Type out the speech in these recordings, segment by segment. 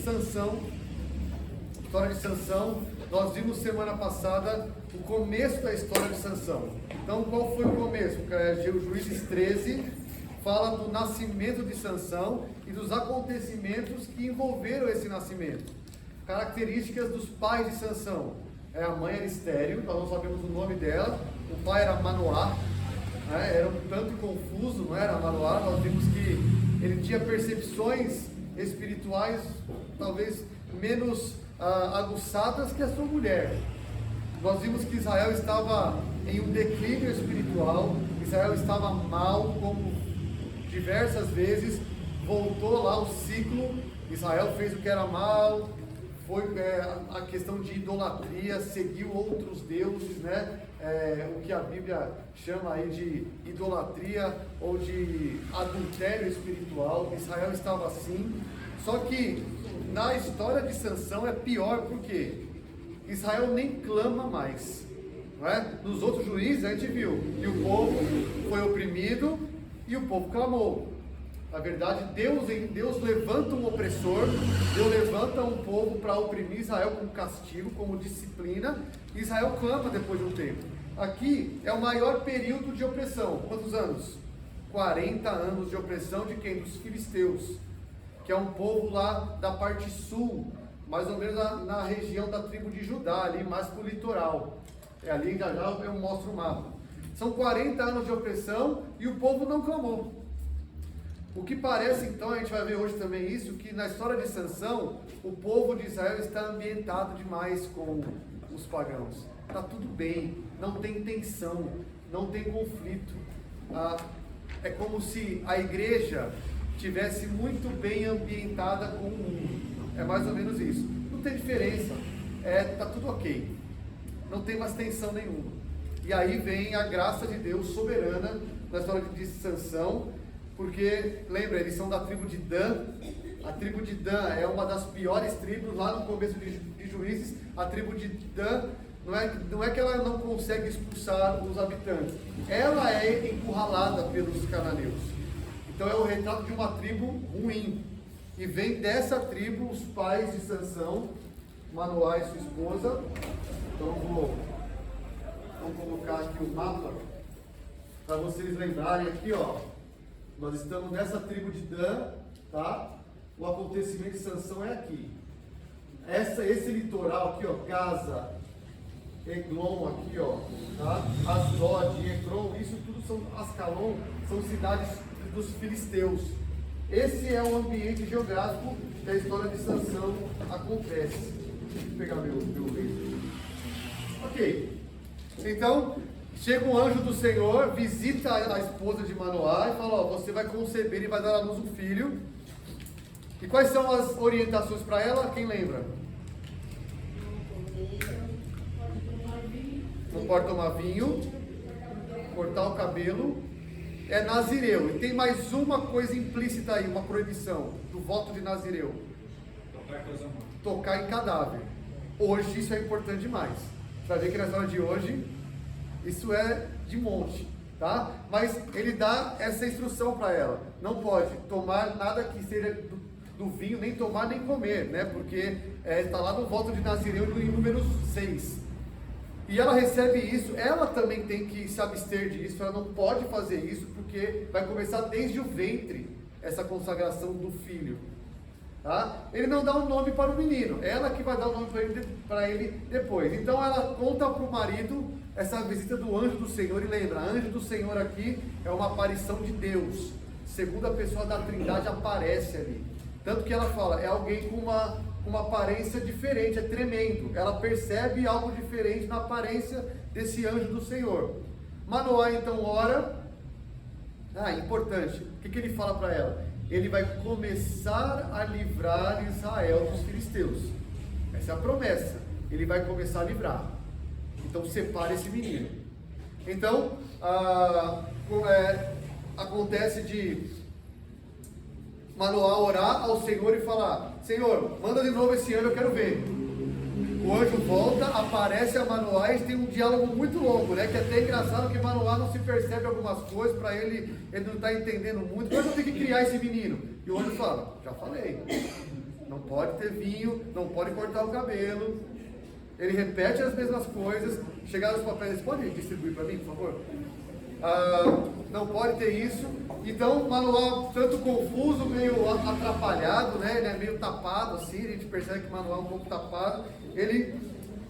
Sansão, história de Sansão. Nós vimos semana passada o começo da história de Sansão. Então, qual foi o começo? O Juízes 13 fala do nascimento de Sansão e dos acontecimentos que envolveram esse nascimento. Características dos pais de Sansão. A mãe era estéril, nós não sabemos o nome dela. O pai era Manoá, era um tanto confuso, não era Manoá? Nós vimos que ele tinha percepções espirituais talvez menos aguçadas que a sua mulher. Nós vimos que Israel estava em um declínio espiritual, Israel estava mal, como diversas vezes, voltou lá o ciclo. Israel fez o que era mal, foi a questão de idolatria, seguiu outros deuses, né? O que a Bíblia chama aí de idolatria ou de adultério espiritual. Israel estava assim. Só que na história de Sansão é pior, porque Israel nem clama mais, não é? Nos outros juízes a gente viu que o povo foi oprimido e o povo clamou. Na verdade, Deus levanta um opressor, Deus levanta um povo para oprimir Israel como castigo, como disciplina, e Israel clama depois de um tempo. Aqui é o maior período de opressão. Quantos anos? 40 anos de opressão de quem? Dos filisteus, que é um povo lá da parte sul, mais ou menos na região da tribo de Judá, ali mais para o litoral. Ali já eu mostro o mapa. São 40 anos de opressão e o povo não clamou. O que parece, então, a gente vai ver hoje também isso, que na história de Sansão, o povo de Israel está ambientado demais com os pagãos. Está tudo bem, não tem tensão, não tem conflito. É como se a igreja tivesse muito bem ambientada com o mundo. É mais ou menos isso. Não tem diferença. Está tudo ok. Não tem mais tensão nenhuma. E aí vem a graça de Deus soberana na história de Sansão. Porque, lembra, eles são da tribo de Dan. A tribo de Dan é uma das piores tribos. Lá no começo de Juízes, a tribo de Dan, não é que ela não consegue expulsar os habitantes. Ela é encurralada pelos cananeus. Então é o retrato de uma tribo ruim. E vem dessa tribo os pais de Sansão, Manoá e sua esposa. Então vamos colocar aqui o mapa, para vocês lembrarem aqui, ó. Nós estamos nessa tribo de Dan, tá? O acontecimento de Sansão é aqui. Esse litoral aqui, ó, Gaza, Eglon aqui, ó, tá? Asdod, Ekron, isso tudo são Ascalon, são cidades dos filisteus. Esse é o ambiente geográfico que a história de Sansão acontece. Deixa eu pegar meu laser. Ok. Então, chega um anjo do Senhor, visita a esposa de Manoá e fala: ó, você vai conceber e vai dar à luz um filho. E quais são as orientações para ela? Quem lembra? Não pode tomar vinho, cortar o cabelo, é nazireu. E tem mais uma coisa implícita aí, uma proibição do voto de nazireu: tocar em cadáver. Hoje isso é importante demais. Você vai ver que na história de hoje isso é de monte, tá? Mas ele dá essa instrução para ela: não pode tomar nada que seja do vinho, nem tomar nem comer, né? Porque está lá no voto de nazireu em número 6. E ela recebe isso, ela também tem que se abster disso, ela não pode fazer isso, porque vai começar desde o ventre essa consagração do filho. Tá? Ele não dá um nome para o menino, ela que vai dar o nome para ele depois. Então ela conta para o marido essa visita do anjo do Senhor. E lembra, anjo do Senhor aqui é uma aparição de Deus, segunda pessoa da Trindade aparece ali. Tanto que ela fala, é alguém com uma aparência diferente, é tremendo. Ela percebe algo diferente na aparência desse anjo do Senhor. Manoá então ora. Importante, o que ele fala para ela? Ele vai começar a livrar Israel dos filisteus. Essa é a promessa. Ele vai começar a livrar. Então separe esse menino. Então acontece de Manoá orar ao Senhor e falar: Senhor, manda de novo esse anjo, eu quero ver. O anjo volta, aparece a Manoá e tem um diálogo muito longo, né? Que é até engraçado, que Manoá não se percebe algumas coisas, para ele não está entendendo muito. Mas eu tenho que criar esse menino. E o anjo fala: já falei. não pode ter vinho, não pode cortar o cabelo. Ele repete as mesmas coisas. Chegaram os papéis, eles podem distribuir para mim, por favor? Não pode ter isso. Então, Manoá, tanto confuso, meio atrapalhado, né? Ele é meio tapado assim, a gente percebe que Manoá é um pouco tapado. Ele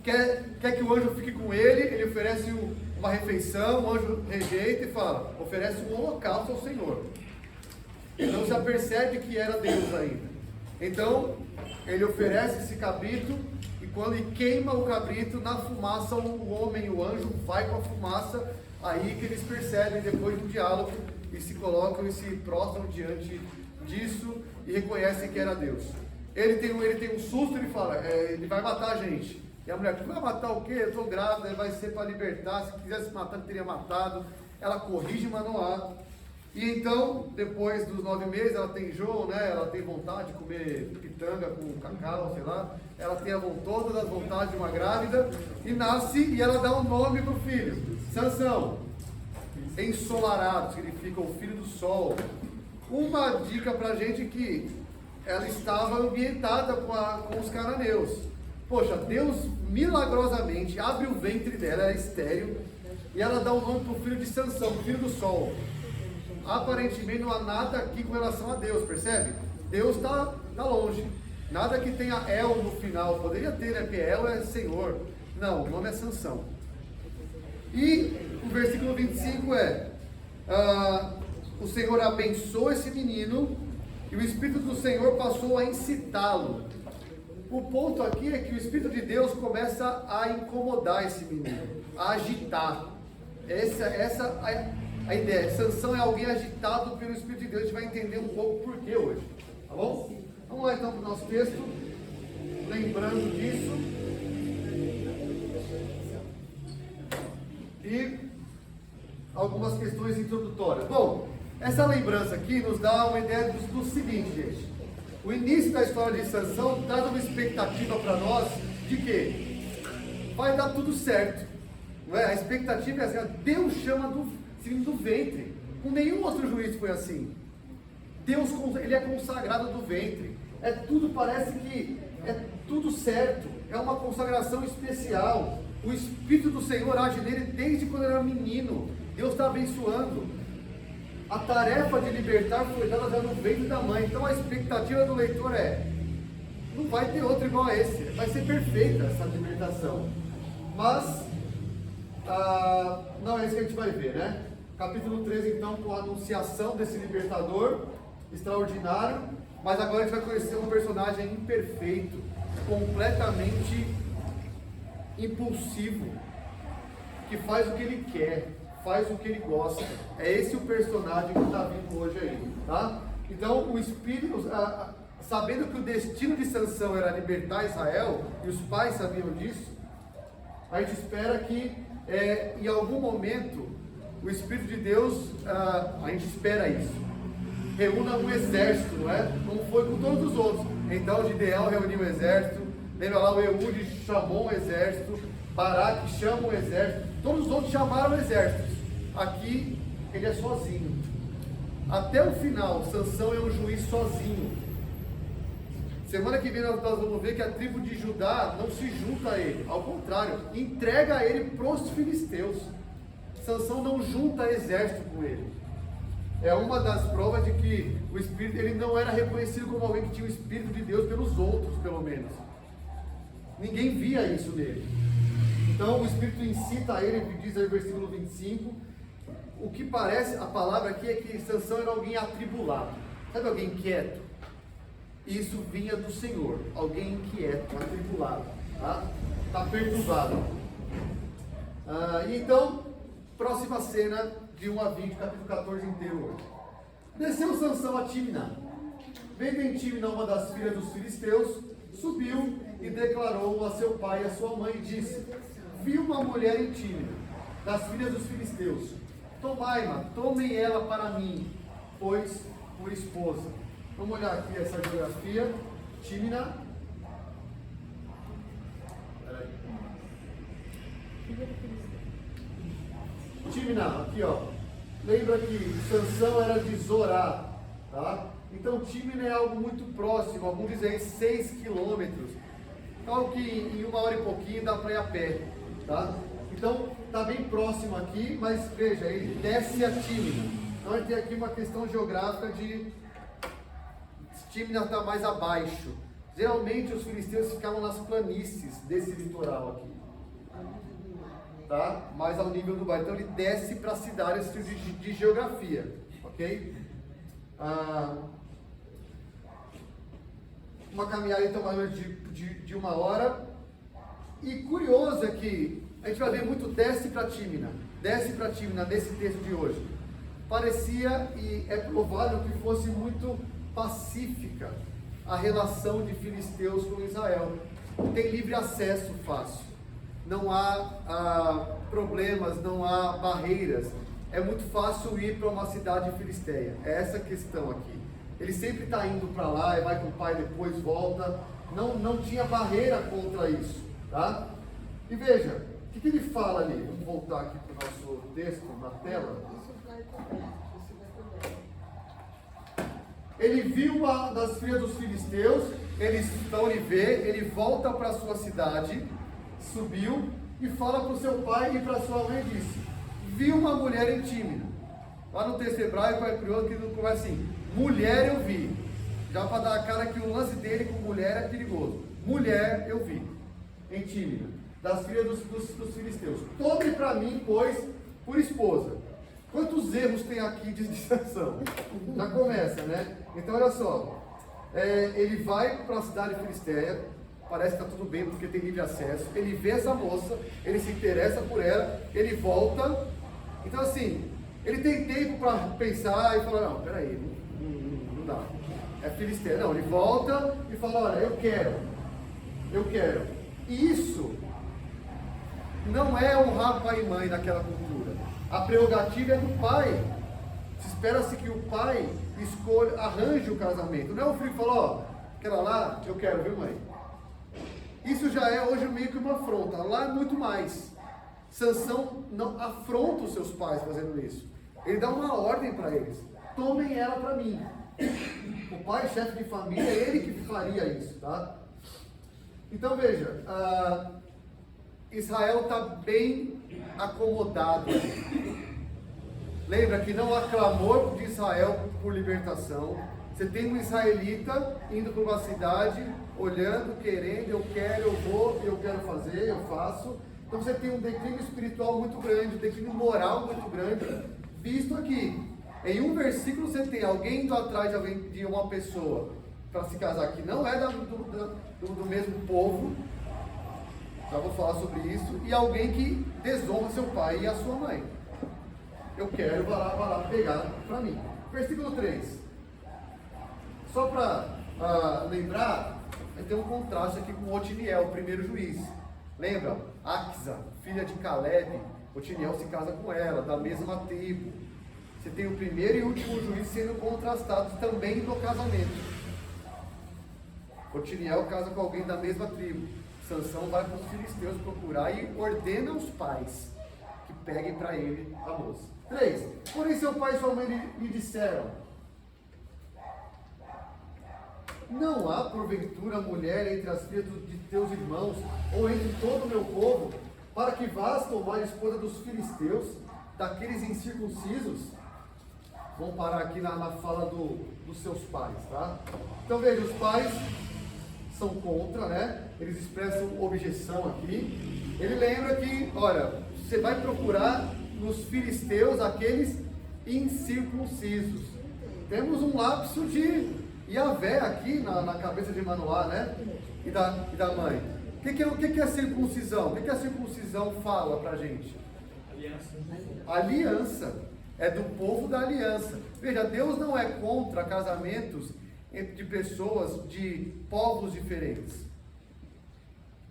quer que o anjo fique com ele, ele oferece uma refeição, o anjo rejeita e fala, oferece um holocausto ao Senhor. Então já percebe que era Deus ainda. Então, ele oferece esse cabrito, e quando ele queima o cabrito, na fumaça o homem, o anjo, vai com a fumaça, aí que eles percebem depois do diálogo, e se colocam e se prostram diante disso, e reconhecem que era Deus. Ele tem um susto, ele fala, ele vai matar a gente. E a mulher, tu vai matar o quê? Eu estou grávida, vai ser para libertar, se quisesse matar, ele teria matado. Ela corrige Manoá. E então, depois dos 9 meses, ela tem enjoo, né? Ela tem vontade de comer pitanga com cacau, sei lá. Ela tem todas as vontades de uma grávida. E nasce, e ela dá um nome para o filho. Sansão. Ensolarado, significa o filho do sol. Uma dica para a gente que ela estava ambientada com os cananeus. Poxa, Deus milagrosamente abre o ventre dela, ela é estéril, e ela dá o nome para o filho de Sansão, filho do sol. Aparentemente não há nada aqui com relação a Deus, percebe? Deus está longe. Nada que tenha El no final. Poderia ter, né? Porque El é Senhor. Não, o nome é Sansão. E o versículo 25 o Senhor abençoou esse menino e o Espírito do Senhor passou a incitá-lo. O ponto aqui é que o Espírito de Deus começa a incomodar esse menino, a agitar. Essa é a ideia. Sansão é alguém agitado pelo Espírito de Deus. A gente vai entender um pouco por que hoje. Tá bom? Vamos lá então para o nosso texto. Lembrando disso. E algumas questões introdutórias. Bom, essa lembrança aqui nos dá uma ideia do seguinte, gente. O início da história de Sansão traz uma expectativa para nós de que vai dar tudo certo. Não é? A expectativa é assim, Deus chama do ventre. Com nenhum outro juiz foi assim. Deus, ele é consagrado do ventre. Parece que é tudo certo. É uma consagração especial. O Espírito do Senhor age nele desde quando ele era menino. Deus está abençoando. A tarefa de libertar foi dada já no ventre da mãe. Então a expectativa do leitor não vai ter outro igual a esse. Vai ser perfeita essa libertação. Mas não é isso que a gente vai ver, né? Capítulo 13, então, com a anunciação desse libertador extraordinário. Mas agora a gente vai conhecer um personagem imperfeito, completamente impulsivo, que faz o que ele quer, faz o que ele gosta. É esse o personagem que está vindo hoje aí, tá? Então o Espírito, sabendo que o destino de Sansão era libertar Israel, e os pais sabiam disso, a gente espera que em algum momento o Espírito de Deus, a gente espera isso, reúna um exército, não é? Como foi com todos os outros. Então Gideão reuniu um exército, lembra lá, o Eude chamou um exército, Baraque chama um exército, todos os outros chamaram exércitos. Aqui ele é sozinho. Até o final, Sansão é um juiz sozinho. Semana que vem nós vamos ver que a tribo de Judá não se junta a ele, ao contrário, entrega ele para os filisteus. Sansão não junta exército com ele. É uma das provas de que o Espírito, ele não era reconhecido como alguém que tinha o Espírito de Deus pelos outros, pelo menos. Ninguém via isso nele. Então o Espírito incita ele, diz aí no versículo 25, o que parece, a palavra aqui é que Sansão era alguém atribulado. Sabe alguém quieto? Isso vinha do Senhor, alguém inquieto, atribulado, tá? Está perturbado. E então, próxima cena de 1 a 20, capítulo 14 inteiro hoje. Desceu Sansão a Timná. Vendo em Timná uma das filhas dos filisteus, subiu e declarou a seu pai e a sua mãe e disse: vi uma mulher em Timná, das filhas dos filisteus. Tomai-ma, tomem ela para mim, pois por esposa. Vamos olhar aqui essa geografia. Timná. Timná, aqui ó. Lembra que Sansão era de Zorá, tá? Então Tímina é algo muito próximo, alguns dizem 6 quilômetros. Algo que em 1 hora e pouquinho dá para ir a pé, tá? Então está bem próximo aqui, mas veja, ele desce a Tímina. Então a gente tem aqui uma questão geográfica de Tímina está mais abaixo. Geralmente os filisteus ficavam nas planícies desse litoral aqui, tá? Mais ao nível do mar. Então ele desce para a cidade de geografia, ok? Uma caminhada então mais ou menos de 1 hora. E curioso é que a gente vai ver muito desce para Tímina nesse texto de hoje. Parecia, e é provável que fosse muito pacífica a relação de filisteus com Israel. Tem livre acesso fácil, não há problemas, não há barreiras, é muito fácil ir para uma cidade filisteia, é essa a questão aqui. Ele sempre está indo para lá, e vai com o pai depois, volta, não tinha barreira contra isso, tá? E veja, o que ele fala ali? Vamos voltar aqui para o nosso texto na tela. Ele viu uma das filhas dos filisteus, então ele vê, ele volta para a sua cidade, subiu e fala para o seu pai e para a sua mãe e disse: vi uma mulher em Tímina. Lá no texto hebraico é curioso que ele começa assim: mulher eu vi. Já para dar a cara que o lance dele com mulher é perigoso. Mulher eu vi em Tímina, das filhas dos filisteus. Tome para mim, pois, por esposa. Quantos erros tem aqui de distinção? Já começa, né? Então olha só, ele vai para a cidade filisteia, parece que está tudo bem porque tem livre acesso, ele vê essa moça, ele se interessa por ela, ele volta. Então assim, ele tem tempo para pensar e falar: não, peraí, não dá, é filisteia. Não, ele volta e fala: olha, eu quero. E isso não é honrar pai e mãe naquela cultura. A prerrogativa é do pai. Espera-se que o pai arranje o casamento. Não é o filho que fala: ó, aquela lá, eu quero, viu, mãe? Isso já é hoje meio que uma afronta. Lá é muito mais. Sansão não afronta os seus pais fazendo isso. Ele dá uma ordem para eles: tomem ela para mim. O pai, chefe de família, é ele que faria isso, tá? Então veja, Israel está bem acomodado. Lembra que não há clamor de Israel por libertação. Você tem um israelita indo para uma cidade, olhando, querendo: eu quero, eu vou, eu quero fazer, eu faço. Então você tem um declínio espiritual muito grande, um declínio moral muito grande, visto aqui. Em um versículo você tem alguém indo atrás de uma pessoa para se casar, que não é do mesmo povo, já vou falar sobre isso, e alguém que desonra seu pai e a sua mãe. Eu quero, vai lá pegar para mim. Versículo 3. Só para lembrar, tem um contraste aqui com Otiniel, o primeiro juiz. Lembra? Axa, filha de Caleb, Otiniel se casa com ela, da mesma tribo. Você tem o primeiro e último juiz sendo contrastados também no casamento. Otiniel casa com alguém da mesma tribo. Sansão vai para os filisteus procurar e ordena aos pais que peguem para ele a moça. 3. Porém seu pai e sua mãe lhe disseram: não há porventura mulher entre as filhas de teus irmãos, ou entre todo o meu povo, para que vás tomar a esposa dos filisteus, daqueles incircuncisos? Vamos parar aqui na fala dos seus pais, tá? Então veja, os pais são contra, né? Eles expressam objeção aqui. Ele lembra que, olha, você vai procurar nos filisteus aqueles incircuncisos. Temos um lapso de Yahvé aqui na cabeça de Manoá, né? E da mãe. O que é circuncisão? O que a circuncisão fala pra gente? Aliança. É do povo da aliança. Veja, Deus não é contra casamentos de pessoas de povos diferentes.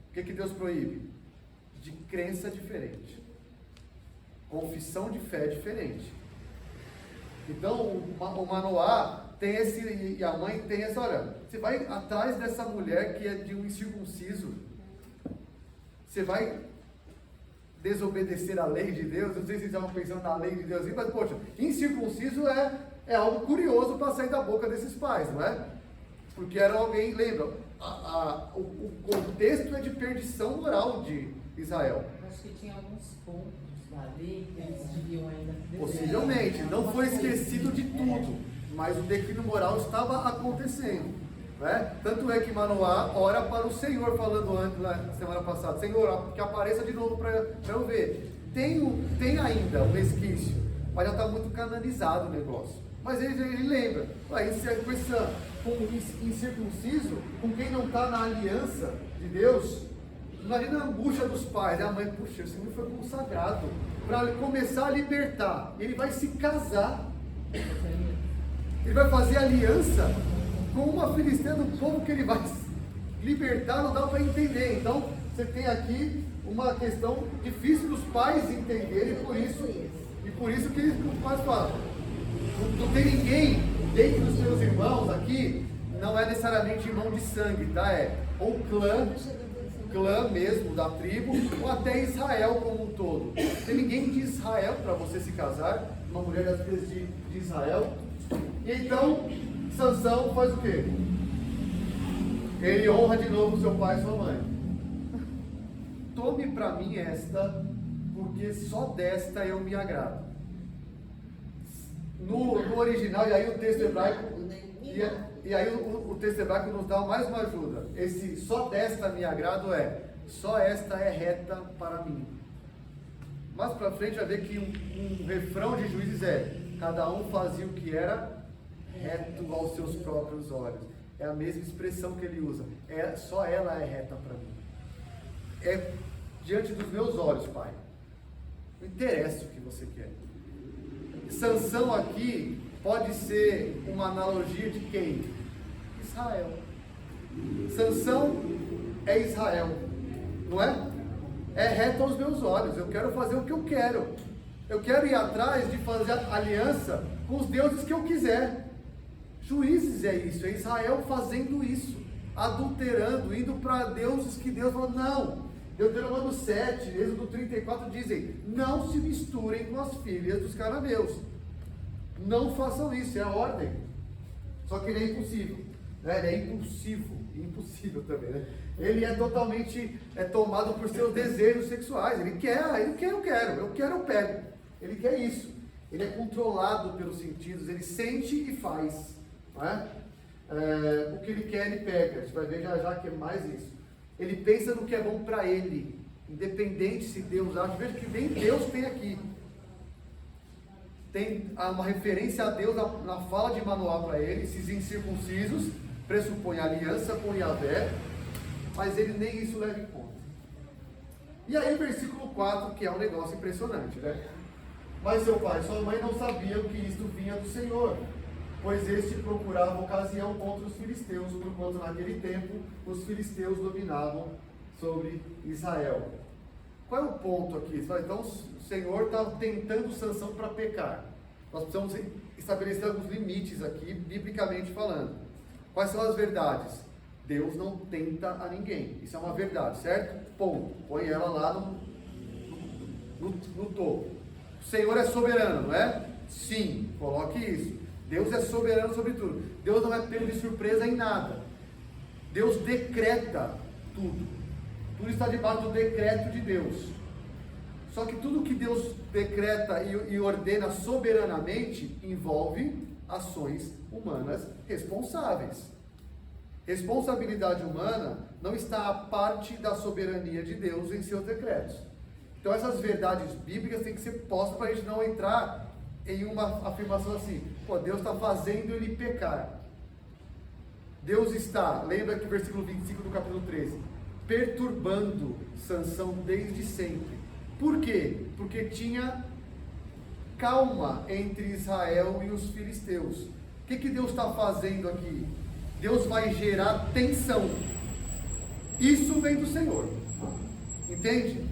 O que Deus proíbe? De crença diferente. Confissão de fé diferente. Então, o Manoá tem esse, e a mãe tem essa, olha, você vai atrás dessa mulher que é de um incircunciso, você vai desobedecer a lei de Deus. Não sei se vocês estavam pensando na lei de Deus, mas poxa, incircunciso é algo curioso para sair da boca desses pais, não é? Porque era alguém, lembra, o contexto é de perdição moral de Israel. Acho que tinha alguns pontos ali que eles deviam ainda... Possivelmente, não foi esquecido de tudo, mas o declínio moral estava acontecendo. Né? Tanto é que Manoá ora para o Senhor, falando antes, na semana passada, Senhor, que apareça de novo para eu ver. Tem ainda um resquício, mas já está muito canonizado o negócio. Mas ele lembra, com incircunciso, com quem não está na aliança de Deus, imagina a angústia dos pais, a mãe, puxa, esse menino foi consagrado, para começar a libertar, ele vai se casar, ele vai fazer aliança com uma filisteia do povo que ele vai libertar, não dá para entender. Então, você tem aqui uma questão difícil dos pais entenderem, e por isso que os pais falam, não tem ninguém dentro dos seus irmãos aqui, não é necessariamente irmão de sangue, tá? É ou clã mesmo da tribo, ou até Israel como um todo. Não tem ninguém de Israel para você se casar, uma mulher das filhas de Israel. E então, Sansão faz o quê? Ele honra de novo seu pai e sua mãe. Tome para mim esta, porque só desta eu me agrado. No original, e aí o texto hebraico, e aí o texto hebraico nos dá mais uma ajuda. Esse só desta me agrado só esta é reta para mim. Mais para frente vai ver que um refrão de Juízes cada um fazia o que era reto aos seus próprios olhos. É a mesma expressão que ele usa. Só ela é reta para mim. É diante dos meus olhos, Pai. Não interessa o que você quer. Sansão aqui pode ser uma analogia de quem? Israel. Sansão é Israel, não é? É reto aos meus olhos. Eu quero fazer o que eu quero. Eu quero ir atrás de fazer aliança com os deuses que eu quiser. Juízes é isso, é Israel fazendo isso, adulterando, indo para deuses que Deus falou, não. Deuteronômio 7, Êxodo 34 dizem, não se misturem com as filhas dos cananeus. Não façam isso, é a ordem. Só que ele é impossível, né? Ele é impossível também, né? Ele é totalmente tomado por seus desejos sexuais. Ele quer, eu quero, eu pego. Ele quer isso. Ele é controlado pelos sentidos, ele sente e faz. Não é? O que ele quer, ele pega. A gente vai ver já que é mais isso. Ele pensa no que é bom para ele, independente se Deus acha. Veja que nem Deus tem aqui. Tem uma referência a Deus na fala de Manoá para ele. Esses incircuncisos pressupõem aliança com Yahvé, mas ele nem isso leva em conta. E aí, versículo 4, que é um negócio impressionante, né? Mas seu pai e sua mãe não sabiam que isto vinha do Senhor, pois este procurava ocasião contra os filisteus, porquanto naquele tempo os filisteus dominavam sobre Israel. Qual é o ponto aqui? Então o Senhor está tentando Sansão para pecar. Nós precisamos estabelecer alguns limites aqui, biblicamente falando. Quais são as verdades? Deus não tenta a ninguém. Isso é uma verdade, certo? Ponto. Põe ela lá no topo. O Senhor é soberano, não é? Sim, coloque isso. Deus é soberano sobre tudo. Deus não é pego de surpresa em nada. Deus decreta tudo. Tudo está debaixo do decreto de Deus. Só que tudo que Deus decreta e ordena soberanamente envolve ações humanas responsáveis. Responsabilidade humana não está à parte da soberania de Deus em seus decretos. Então essas verdades bíblicas têm que ser postas para a gente não entrar em uma afirmação assim, Deus está fazendo ele pecar. Deus está, lembra que versículo 25 do capítulo 13, perturbando Sansão desde sempre. Por quê? Porque tinha calma entre Israel e os filisteus. O que Deus está fazendo aqui? Deus vai gerar tensão. Isso vem do Senhor. Entende?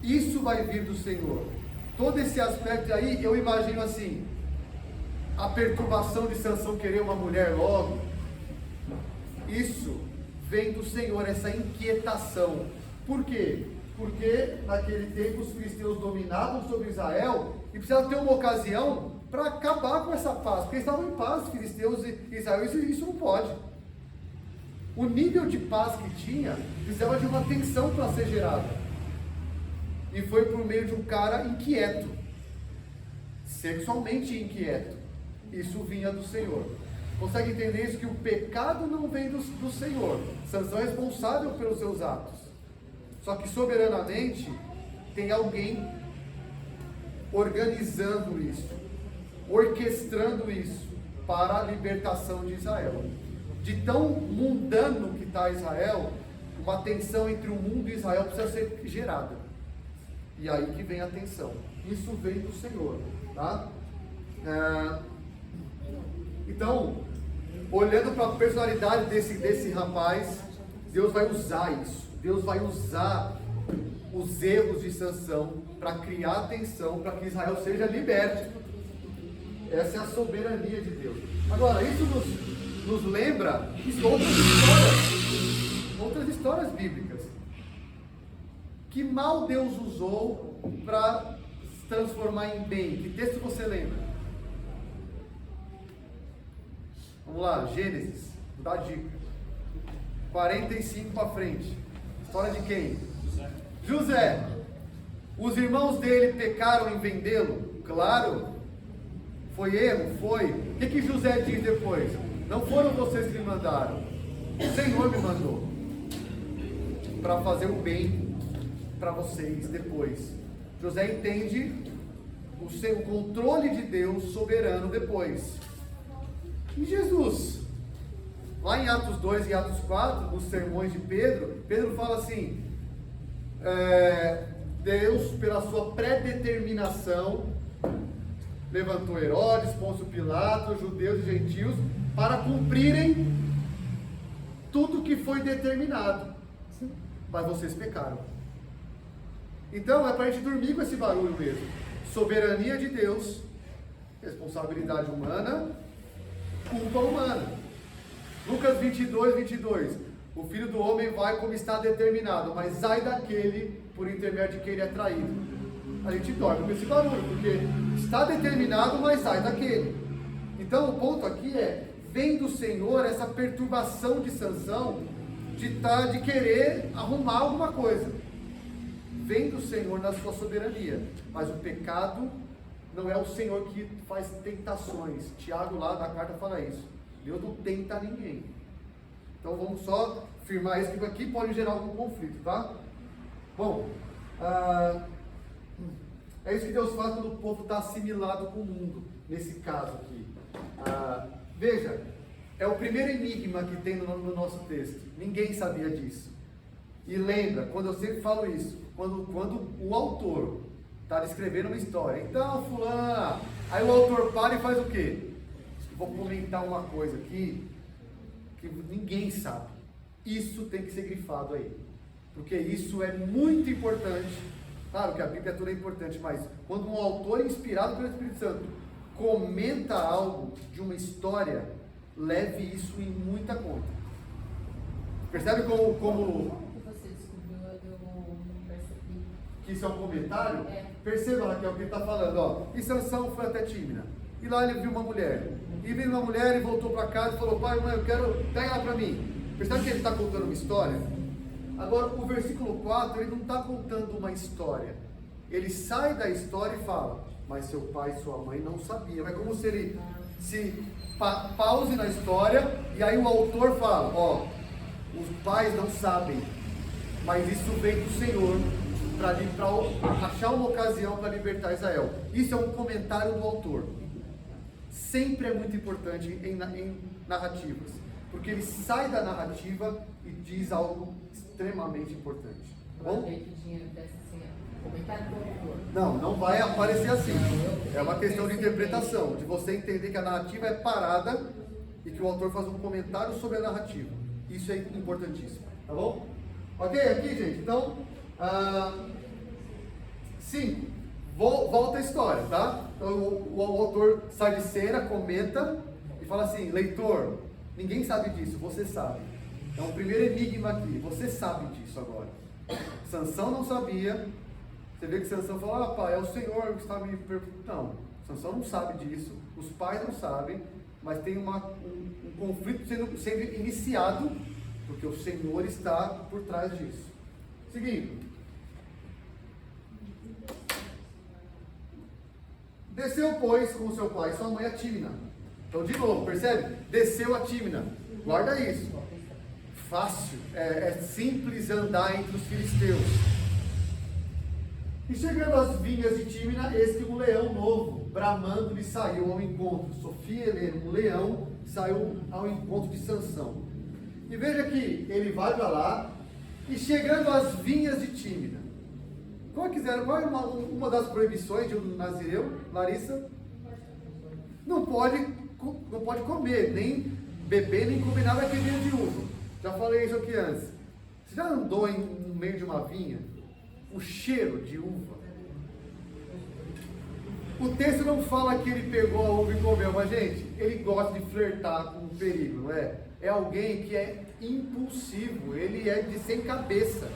Isso vai vir do Senhor. Todo esse aspecto aí, eu imagino assim, a perturbação de Sansão querer uma mulher logo, isso vem do Senhor, essa inquietação. Por quê? Porque naquele tempo os filisteus dominavam sobre Israel e precisava ter uma ocasião para acabar com essa paz, porque eles estavam em paz, filisteus e Israel, isso não pode. O nível de paz que tinha, precisava de uma tensão para ser gerada. E foi por meio de um cara inquieto, sexualmente inquieto. Isso vinha do Senhor. Consegue entender isso? Que o pecado não vem do Senhor. Sansão é responsável pelos seus atos. Só que soberanamente tem alguém organizando isso, orquestrando isso para a libertação de Israel. De tão mundano que está Israel, uma tensão entre o mundo e Israel precisa ser gerada. E aí que vem a tensão. Isso vem do Senhor, tá? Então, olhando para a personalidade desse rapaz, Deus vai usar isso. Deus vai usar os erros de Sansão para criar tensão, para que Israel seja liberto. Essa é a soberania de Deus. Agora, isso nos lembra outras histórias bíblicas. Que mal Deus usou para se transformar em bem? Que texto você lembra? Vamos lá, Gênesis, vou dar dica. 45 para frente. História de quem? José. Os irmãos dele pecaram em vendê-lo? Claro. Foi erro? Foi. O que José diz depois? Não foram vocês que me mandaram. O Senhor me mandou. Para fazer o bem para vocês depois. José entende o seu controle de Deus soberano depois. E Jesus? Lá em Atos 2 e Atos 4, nos sermões de Pedro, Pedro fala assim, Deus, pela sua predeterminação, levantou Herodes, Pôncio Pilatos, judeus e gentios, para cumprirem tudo que foi determinado. Mas vocês pecaram. Então é para a gente dormir com esse barulho mesmo. Soberania de Deus, responsabilidade humana, culpa humana. Lucas 22, 22. O Filho do Homem vai como está determinado, mas ai daquele por intermédio de quem ele é traído. A gente dorme com esse barulho, porque está determinado, mas ai daquele. Então o ponto aqui é, vem do Senhor essa perturbação de Sansão, de querer arrumar alguma coisa. Vem do Senhor na sua soberania, mas o pecado não é o Senhor que faz tentações. Tiago lá na carta fala isso. Deus não tenta ninguém. Então vamos só firmar isso, que aqui pode gerar algum conflito, tá? Bom, é isso que Deus faz quando o povo está assimilado com o mundo, nesse caso aqui. Veja, é o primeiro enigma que tem no nosso texto. Ninguém sabia disso. E lembra, quando eu sempre falo isso, quando o autor está escrevendo uma história, então fulano, aí o autor para e faz o quê? Vou comentar uma coisa aqui, que ninguém sabe. Isso tem que ser grifado aí, porque isso é muito importante. Claro que a Bíblia toda é importante, mas quando um autor inspirado pelo Espírito Santo comenta algo de uma história, leve isso em muita conta. Percebe como Você descobriu, eu não percebi. que isso é um comentário? Perceba, Raquel, o que ele está falando, ó. E Sansão foi até Tímina, e lá ele viu uma mulher, e viu uma mulher e voltou para casa e falou, pai, mãe, eu quero, pega ela para mim. Percebe que ele está contando uma história? Agora, o versículo 4, ele não está contando uma história, ele sai da história e fala, mas seu pai e sua mãe não sabiam. É como se ele se pause na história, e aí o autor fala, ó, os pais não sabem, mas isso vem do Senhor, para achar uma ocasião para libertar Israel. Isso é um comentário do autor. Sempre é muito importante em narrativas, porque ele sai da narrativa e diz algo extremamente importante. Tá bom? Não vai aparecer assim. É uma questão de interpretação, de você entender que a narrativa é parada e que o autor faz um comentário sobre a narrativa. Isso é importantíssimo, tá bom? Ok? Aqui, gente, então, 5. Volta a história, tá? Então, o autor sai de cena, comenta e fala assim, leitor, ninguém sabe disso, você sabe. É o primeiro enigma aqui, você sabe disso agora. Sansão não sabia. Você vê que Sansão fala, pai, é o Senhor que está me perguntando. Não, Sansão não sabe disso, os pais não sabem, mas tem um conflito sendo iniciado, porque o Senhor está por trás disso. Seguindo. Desceu, pois, com seu pai e sua mãe a Tímina. Então, de novo, percebe? Desceu a Tímina. Guarda isso. Fácil, é simples andar entre os filisteus. E chegando às vinhas de Tímina, eis que um leão novo, bramando, lhe saiu ao encontro. Sofia, um leão, saiu ao encontro de Sansão. E veja que ele vai para lá, e chegando às vinhas de Tímina. Qual é uma das proibições de um nazireu, Larissa? Não pode comer, nem beber, nem comer nada que venha de uva. Já falei isso aqui antes. Você já andou no meio de uma vinha? O cheiro de uva. O texto não fala que ele pegou a uva e comeu, mas gente, ele gosta de flertar com o perigo, não é? É alguém que é impulsivo, ele é de sem cabeça.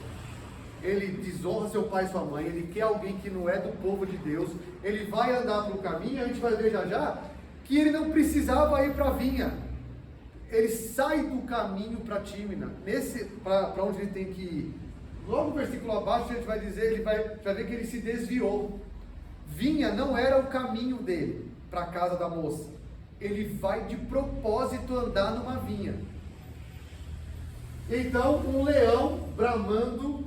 Ele desonra seu pai e sua mãe, ele quer alguém que não é do povo de Deus, ele vai andar pelo caminho, a gente vai ver já que ele não precisava ir para a vinha. Ele sai do caminho para Tímina, para onde ele tem que ir. Logo no versículo abaixo a gente vai dizer, ele vai ver que ele se desviou. Vinha não era o caminho dele para a casa da moça. Ele vai de propósito andar numa vinha. Então um leão bramando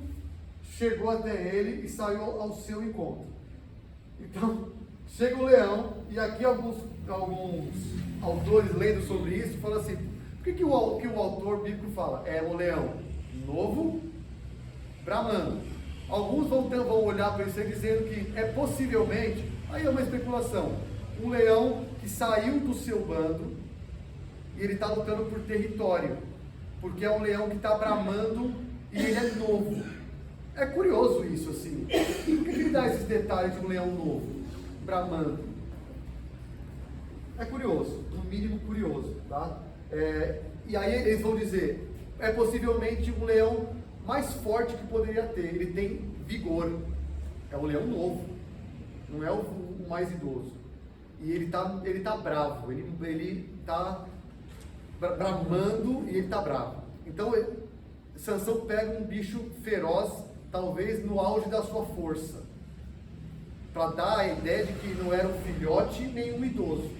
chegou até ele e saiu ao seu encontro. Então chega o leão, e aqui alguns autores lendo sobre isso falam assim: por que o autor bíblico fala? É o leão novo bramando. Alguns vão olhar para isso dizendo que é possivelmente, aí é uma especulação, um leão que saiu do seu bando e ele está lutando por território, porque é um leão que está bramando e ele é novo. É curioso isso assim. Por que ele dá esses detalhes de um leão novo bramando? É curioso, no mínimo curioso, tá? E aí eles vão dizer, é possivelmente um leão mais forte que poderia ter, ele tem vigor, é um leão novo, não é o mais idoso, e ele tá bravo, ele tá bramando e ele tá bravo. Então Sansão pega um bicho feroz, talvez no auge da sua força, para dar a ideia de que não era um filhote nem um idoso.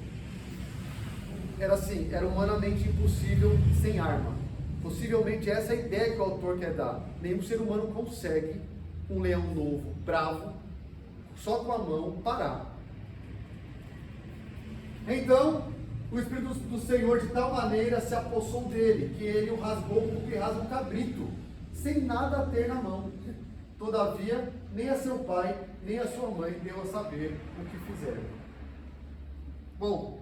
Era humanamente impossível sem arma. Possivelmente essa é a ideia que o autor quer dar. Nenhum ser humano consegue um leão novo, bravo, só com a mão, parar. Então, o Espírito do Senhor de tal maneira se apossou dele, que ele o rasgou como que rasga um cabrito, sem nada a ter na mão. Todavia, nem a seu pai, nem a sua mãe deu a saber o que fizeram. Bom,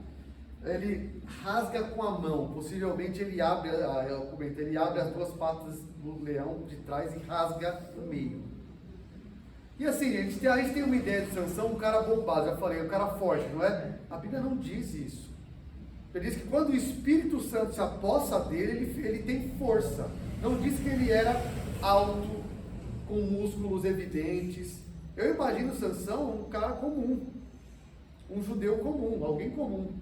ele rasga com a mão, possivelmente ele abre as duas patas do leão de trás e rasga o meio. E assim, a gente tem uma ideia de Sansão, um cara bombado, já falei, um cara forte, não é? A Bíblia não diz isso. Ele diz que quando o Espírito Santo se apossa dele, ele tem força. Não diz que ele era alto, com músculos evidentes. Eu imagino Sansão um cara comum, um judeu comum, alguém comum.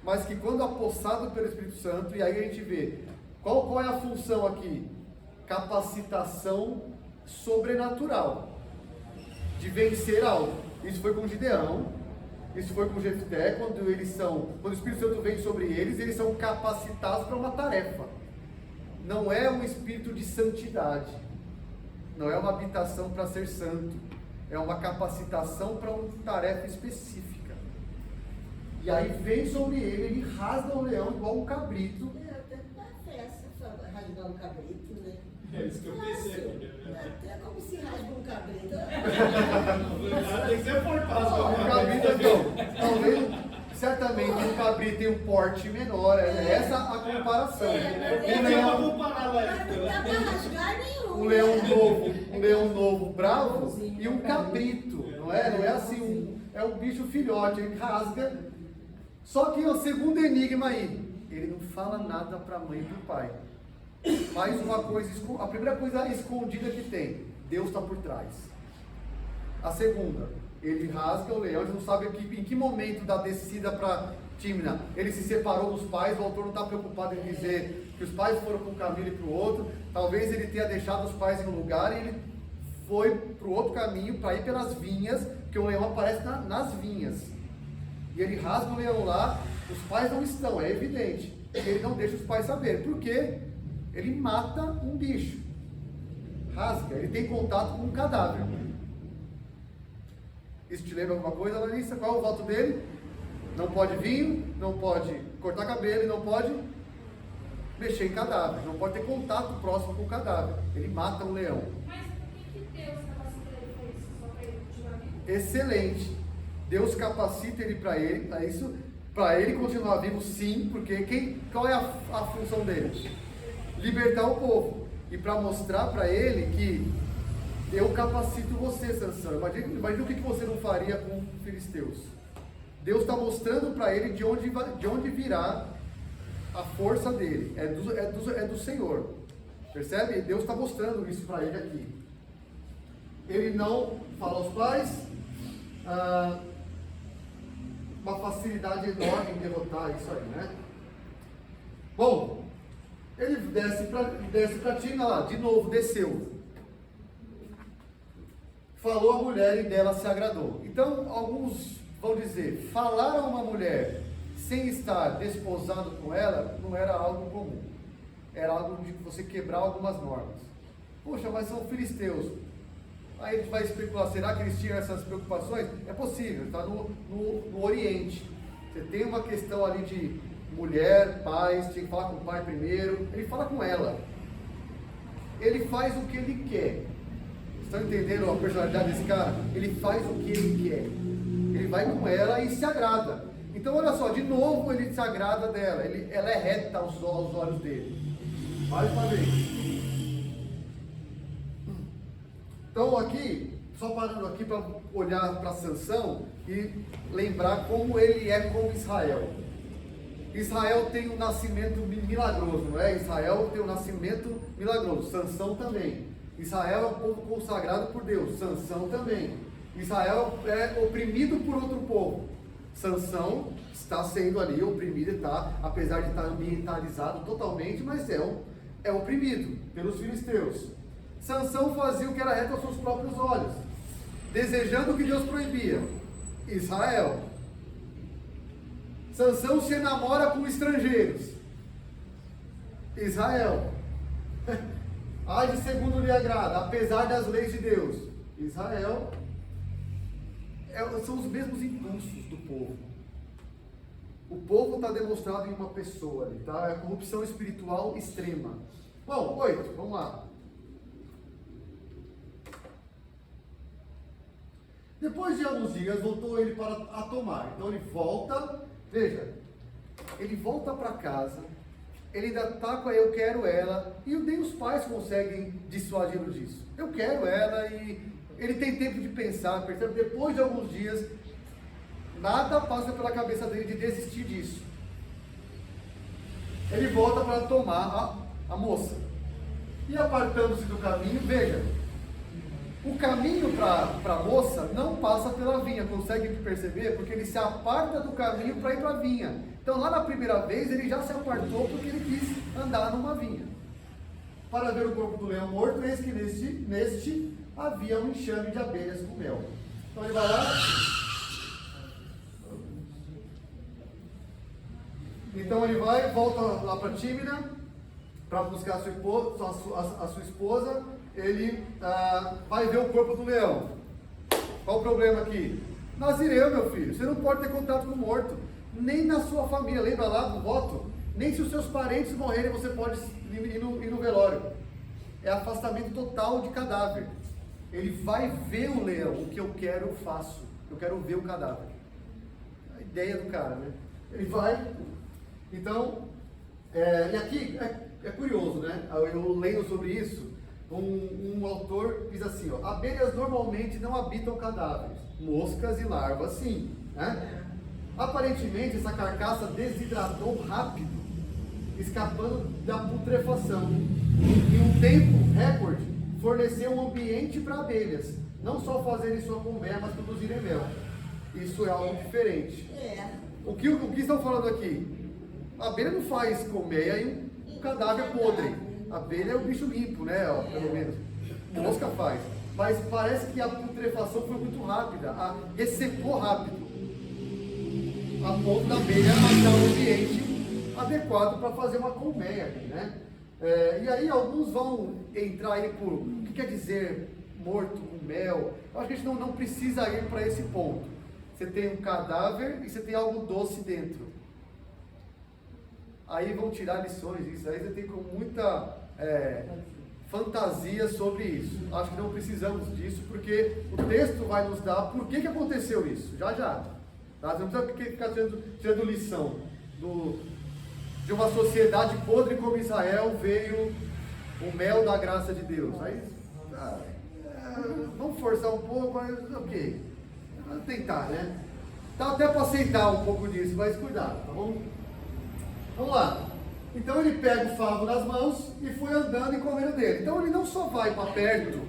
Mas que quando apossado pelo Espírito Santo, e aí a gente vê, qual é a função aqui? Capacitação sobrenatural, de vencer algo. Isso foi com Gideão, isso foi com Jefté, quando o Espírito Santo vem sobre eles são capacitados para uma tarefa. Não é um espírito de santidade, não é uma habitação para ser santo, é uma capacitação para uma tarefa específica. E aí vem sobre ele rasga o leão igual um cabrito. Até na festa, rasgar um cabrito, né? É isso que eu pensei. Até como se rasga um cabrito. Tem que ser portado. O cabrito, então, talvez, certamente, o cabrito tem um porte menor, é essa a comparação. Um leão novo bravo e um cabrito, não é assim, é um bicho filhote, ele rasga. Só que o segundo enigma aí, ele não fala nada para a mãe e para o pai. Mais uma coisa, a primeira coisa escondida que tem, Deus está por trás. A segunda, Ele rasga o leão, a gente não sabe em que momento da descida para Tímina ele se separou dos pais. O autor não está preocupado em dizer que os pais foram para um caminho e para o outro. Talvez ele tenha deixado os pais em um lugar e ele foi para o outro caminho para ir pelas vinhas, porque o leão aparece nas vinhas. E ele rasga o leão lá, os pais não estão, é evidente. Ele não deixa os pais saber, porque ele mata um bicho. Rasga, ele tem contato com um cadáver. Isso te lembra alguma coisa, Larissa? Qual é o voto dele? Não pode vinho, não pode cortar cabelo, não pode mexer em cadáver, não pode ter contato próximo com o cadáver. Ele mata um leão. Mas por que Deus capacita ele para isso? Só para ele continuar vivo? Excelente. Deus capacita ele para isso, para ele continuar vivo, sim, porque qual é a função dele? Libertar o povo. E para mostrar para ele que eu capacito você, Sansão. Imagina o que você não faria com os filisteus. Deus está mostrando para ele de onde virá a força dele. É do Senhor. Percebe? Deus está mostrando isso para ele aqui. Ele não fala aos pais, uma facilidade enorme em derrotar isso aí, né? Bom, ele desce para Tímina lá, de novo, desceu. Falou a mulher e dela se agradou. Então, alguns vão dizer, falar a uma mulher sem estar desposado com ela não era algo comum. Era algo de você quebrar algumas normas. Poxa, mas são filisteus. Aí a gente vai especular, será que eles tinham essas preocupações? É possível, está no Oriente. Você tem uma questão ali de mulher, pais, tinha que falar com o pai primeiro. Ele fala com ela. Ele faz o que ele quer. Estão entendendo a personalidade desse cara? Ele faz o que ele quer. Ele vai com ela e se agrada. Então olha só, de novo ele se agrada dela. Ela é reta aos olhos dele. Mais uma vez. Então aqui, só parando aqui para olhar para Sansão e lembrar como ele é com Israel. Israel tem um nascimento milagroso, não é? Israel tem um nascimento milagroso. Sansão também. Israel é um povo consagrado por Deus. Sansão também. Israel é oprimido por outro povo. Sansão está sendo ali oprimido, apesar de estar ambientalizado totalmente, mas é oprimido pelos filisteus. Sansão fazia o que era reto aos seus próprios olhos, desejando o que Deus proibia. Israel. Sansão se enamora com estrangeiros. Israel. Age segundo lhe agrada, apesar das leis de Deus. Israel. São os mesmos impulsos do povo. O povo está demonstrado em uma pessoa ali, tá? É a corrupção espiritual extrema. Bom, 8, vamos lá. Depois de alguns dias, voltou ele para a tomar. Então ele volta, veja, ele volta para casa, ele ainda está com a eu quero ela, e nem os pais conseguem dissuadi-lo disso. Eu quero ela, e ele tem tempo de pensar, percebe? Depois de alguns dias, nada passa pela cabeça dele de desistir disso. Ele volta para tomar a moça. E apartando-se do caminho, veja, o caminho para a moça não passa pela vinha, consegue perceber? Porque ele se aparta do caminho para ir para a vinha. Então lá na primeira vez ele já se apartou porque ele quis andar numa vinha. Para ver o corpo do leão morto, eis que neste havia um enxame de abelhas com mel. Então ele vai lá. Então ele volta lá para Tímina, para buscar a sua esposa. Ele vai ver o corpo do leão. Qual o problema aqui? Nazireu, meu filho, você não pode ter contato com o morto, nem na sua família. Lembra lá do voto? Nem se os seus parentes morrerem você pode ir no velório. É afastamento total de cadáver. Ele vai ver o leão. O que eu quero eu faço. Eu quero ver o cadáver. A ideia do cara, né? Ele vai. Então, e aqui é curioso, né? Eu lendo sobre isso. Um autor diz assim, ó, abelhas normalmente não habitam cadáveres, moscas e larvas sim, né? Aparentemente essa carcaça desidratou rápido, escapando da putrefação. Em um tempo recorde, forneceu um ambiente para abelhas, não só fazerem sua colmeia, mas produzirem mel. Isso é algo diferente. O que estão falando aqui? A abelha não faz colmeia em um cadáver podre. A abelha é um bicho limpo, né? Ó, pelo menos. Mosca faz. Mas parece que a putrefação foi muito rápida, ressecou rápido, a ponto da abelha achar um ambiente adequado para fazer uma colmeia aqui, né? E aí alguns vão entrar aí por o que quer dizer morto com mel. Eu acho que a gente não precisa ir para esse ponto. Você tem um cadáver e você tem algo doce dentro. Aí vão tirar lições disso, aí você tem com muita fantasia sobre isso. Acho que não precisamos disso, porque o texto vai nos dar por que aconteceu isso, já. Tá? Você não precisa ficar tirando lição. De uma sociedade podre como Israel veio o mel da graça de Deus. Aí, vamos forçar um pouco, mas ok. Vamos tentar, né? Dá até para aceitar um pouco disso, mas cuidado, tá bom? Vamos lá. Então ele pega o favo nas mãos e foi andando e comendo dele. Então ele não só vai para perto,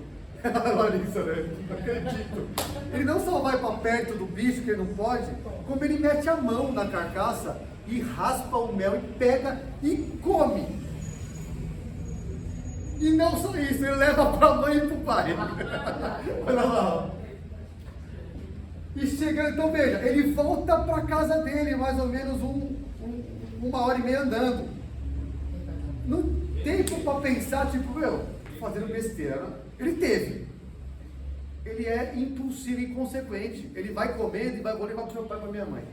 Larissa, né? Não acredito. Ele não só vai para perto do bicho, que ele não pode, como ele mete a mão na carcaça e raspa o mel e pega e come. E não só isso, ele leva para a mãe e para o pai. Olha lá. E chega, então veja, ele volta para a casa dele, mais ou menos uma hora e meia andando. Não tempo para pensar, tipo, fazendo besteira. Ele teve. Ele é impulsivo e inconsequente. Ele vai comendo e vou levar para o meu pai e para minha mãe.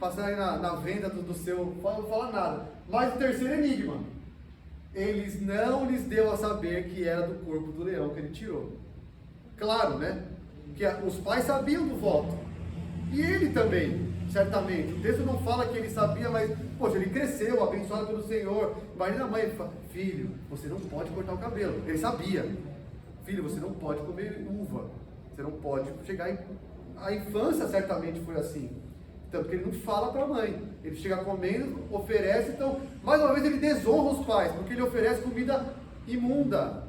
Passando aí na venda do seu, não fala nada. Mas o terceiro enigma. Eles não lhes deu a saber que era do corpo do leão que ele tirou. Claro, né? Que os pais sabiam do voto. E ele também, certamente. O texto não fala que ele sabia, mas, poxa, ele cresceu, abençoado pelo Senhor. Imagina a mãe fala, filho, você não pode cortar o cabelo. Ele sabia. Filho, você não pode comer uva. Você não pode chegar em... A infância certamente foi assim. Tanto que ele não fala para a mãe. Ele chega comendo, oferece. Então, mais uma vez, ele desonra os pais, porque ele oferece comida imunda.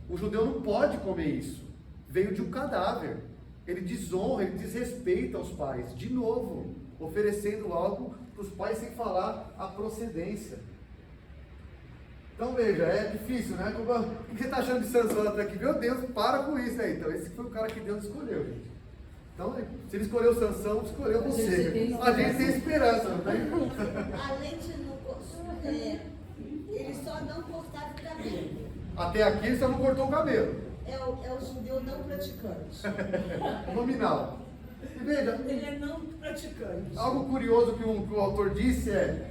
O judeu não pode comer isso. Veio de um cadáver. Ele desonra, ele desrespeita os pais. De novo, oferecendo algo para os pais sem falar a procedência. Então veja, é difícil, né? O que você está achando de Sansão até aqui? Meu Deus, para com isso aí. Então esse foi o cara que Deus escolheu, gente. Então, se ele escolheu Sansão, escolheu você. A gente tem esperança, não tem? Além de não, ele só não cortava o cabelo. Até aqui ele só não cortou o cabelo. É o judeu não praticante. Nominal. E veja, Ele é não praticante. algo curioso que o autor disse é: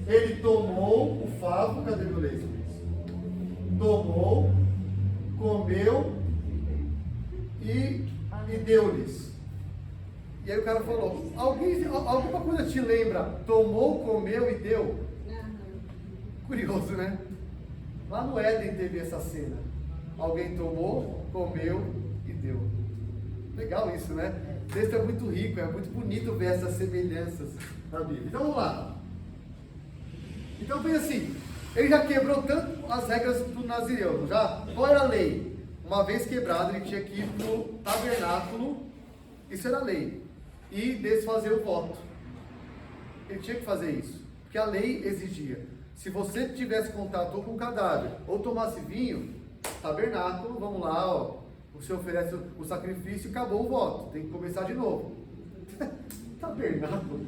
ele tomou o favo, cadê meu leite? Tomou, comeu e deu-lhes. E aí o cara falou: alguma coisa te lembra? Tomou, comeu e deu? Curioso, né? Lá no Éden teve essa cena. Alguém tomou, comeu e deu. Legal isso, né? O texto é muito rico, é muito bonito ver essas semelhanças na Bíblia. Então vamos lá. Então pensa assim, ele já quebrou tanto as regras do Nazireu, já? Qual era a lei? Uma vez quebrado, ele tinha que ir no tabernáculo, isso era a lei, e desfazer o voto. Ele tinha que fazer isso, porque a lei exigia. Se você tivesse contato ou com um cadáver, ou tomasse vinho, tabernáculo, vamos lá, ó, você oferece o sacrifício e acabou o voto, tem que começar de novo. Tabernáculo,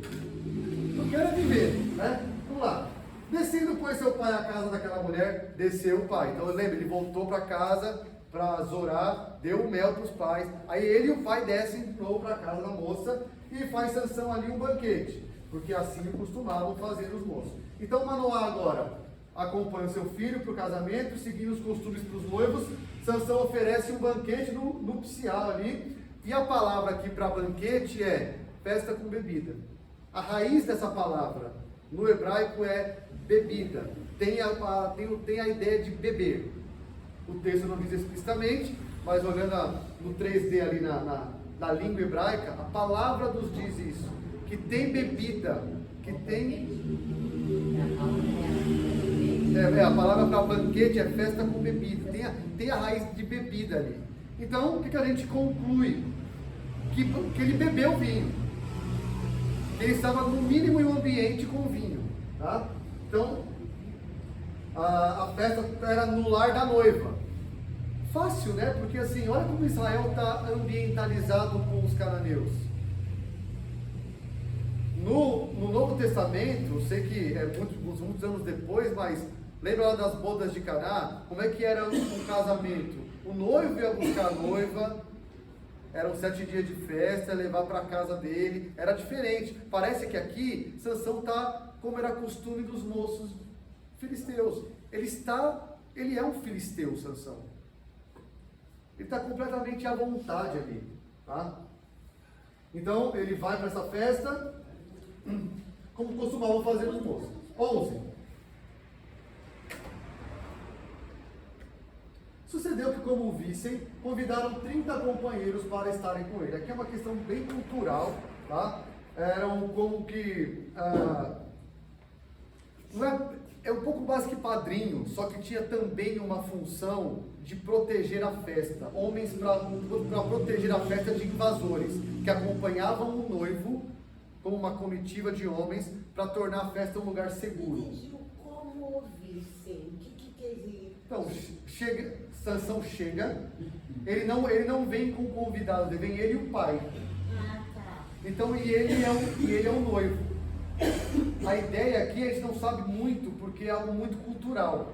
não quero viver, né? Vamos lá. Descendo, pois, seu pai à casa daquela mulher, desceu o pai. Então lembra, ele voltou para casa para Zorá, deu o mel para os pais. Aí ele e o pai descem de novo para a casa da moça e faz Sansão ali um banquete, porque assim costumavam fazer os moços. Então Manoá agora acompanha o seu filho para o casamento, seguindo os costumes para os noivos. Sansão oferece um banquete nupcial ali, e a palavra aqui para banquete é festa com bebida. A raiz dessa palavra no hebraico é bebida, tem a ideia de beber. O texto não diz explicitamente, mas olhando no 3D ali na língua hebraica, a palavra nos diz isso, que tem bebida, que tem... a palavra para banquete é festa com bebida, tem a raiz de bebida ali. Então, o que a gente conclui? Que ele bebeu vinho. Ele estava no mínimo em um ambiente com vinho. Tá? Então, a festa era no lar da noiva. Fácil, né? Porque assim, olha como Israel está ambientalizado com os cananeus. No Novo Testamento, eu sei que é muitos anos depois, mas lembra lá das bodas de Caná? Como é que era um casamento? O noivo ia buscar a noiva, eram 7 dias de festa, levar para a casa dele, era diferente. Parece que aqui, Sansão está como era costume dos moços filisteus. Ele é um filisteu, Sansão. Ele está completamente à vontade ali, tá? Então, ele vai para essa festa, como costumavam fazer os moços. 11. Sucedeu que, como o vissem, convidaram 30 companheiros para estarem com ele. Aqui é uma questão bem cultural, tá? Eram como que... é um pouco mais que padrinho, só que tinha também uma função de proteger a festa. Homens para proteger a festa de invasores, que acompanhavam o noivo como uma comitiva de homens para tornar a festa um lugar seguro. Como ouvissem? O que quer dizer? Então, Sansão chega, ele não vem com convidados, ele vem ele e o pai. Ah, tá. Então, ele é o noivo. A ideia aqui a gente não sabe muito, porque é algo muito cultural.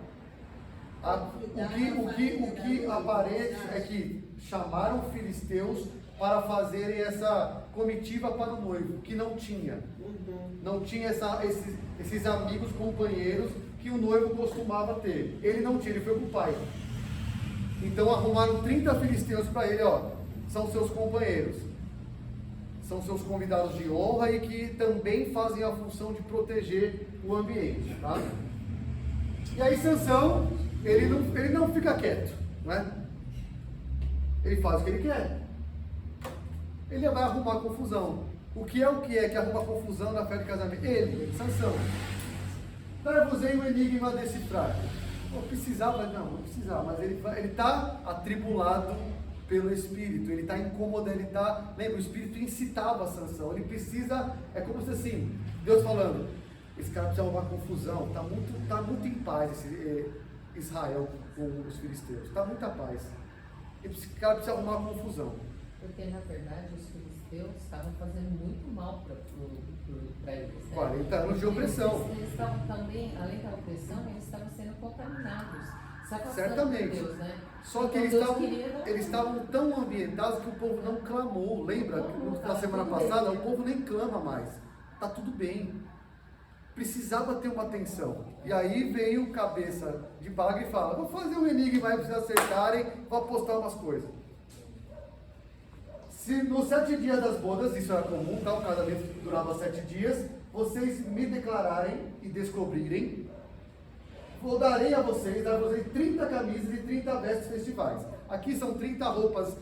O que aparece é que chamaram filisteus para fazerem essa comitiva para o noivo, que não tinha. Não tinha esses amigos, companheiros que o noivo costumava ter. Ele não tinha, ele foi com o pai. Então arrumaram 30 filisteus para ele, ó, são seus companheiros. São seus convidados de honra e que também fazem a função de proteger o ambiente, tá? E aí Sansão, ele não fica quieto, né? Ele faz o que ele quer. Ele vai arrumar confusão. O que é que arruma confusão na festa de casamento? Ele, Sansão. Dar-vos-ei um enigma a decifrar. Não precisava, não precisava, mas ele está atribulado pelo Espírito, ele está incômodo, lembra, o Espírito incitava a Sansão, ele precisa, é como se assim, Deus falando, esse cara precisa arrumar confusão, está muito em paz esse Israel com os filisteus, está muita paz, esse cara precisa arrumar confusão. Porque na verdade os filisteus estavam fazendo muito mal para eles. Né? 40 anos de opressão. Eles estavam também, além da opressão, eles estavam sendo contaminados. Certamente. De Deus, né? Só que então, eles estavam tão ambientados que o povo não clamou. Lembra? Na semana passada, o povo nem clama mais. Está tudo bem. Precisava ter uma atenção. E aí veio o cabeça de bagre e fala: vou fazer um enigma aí para vocês acertarem, vou apostar umas coisas. Se nos 7 dias das bodas, isso era comum, tá? O casamento durava 7 dias, vocês me declararem e descobrirem, vou darei a vocês 30 camisas e 30 vestes festivais. Aqui são 30 roupas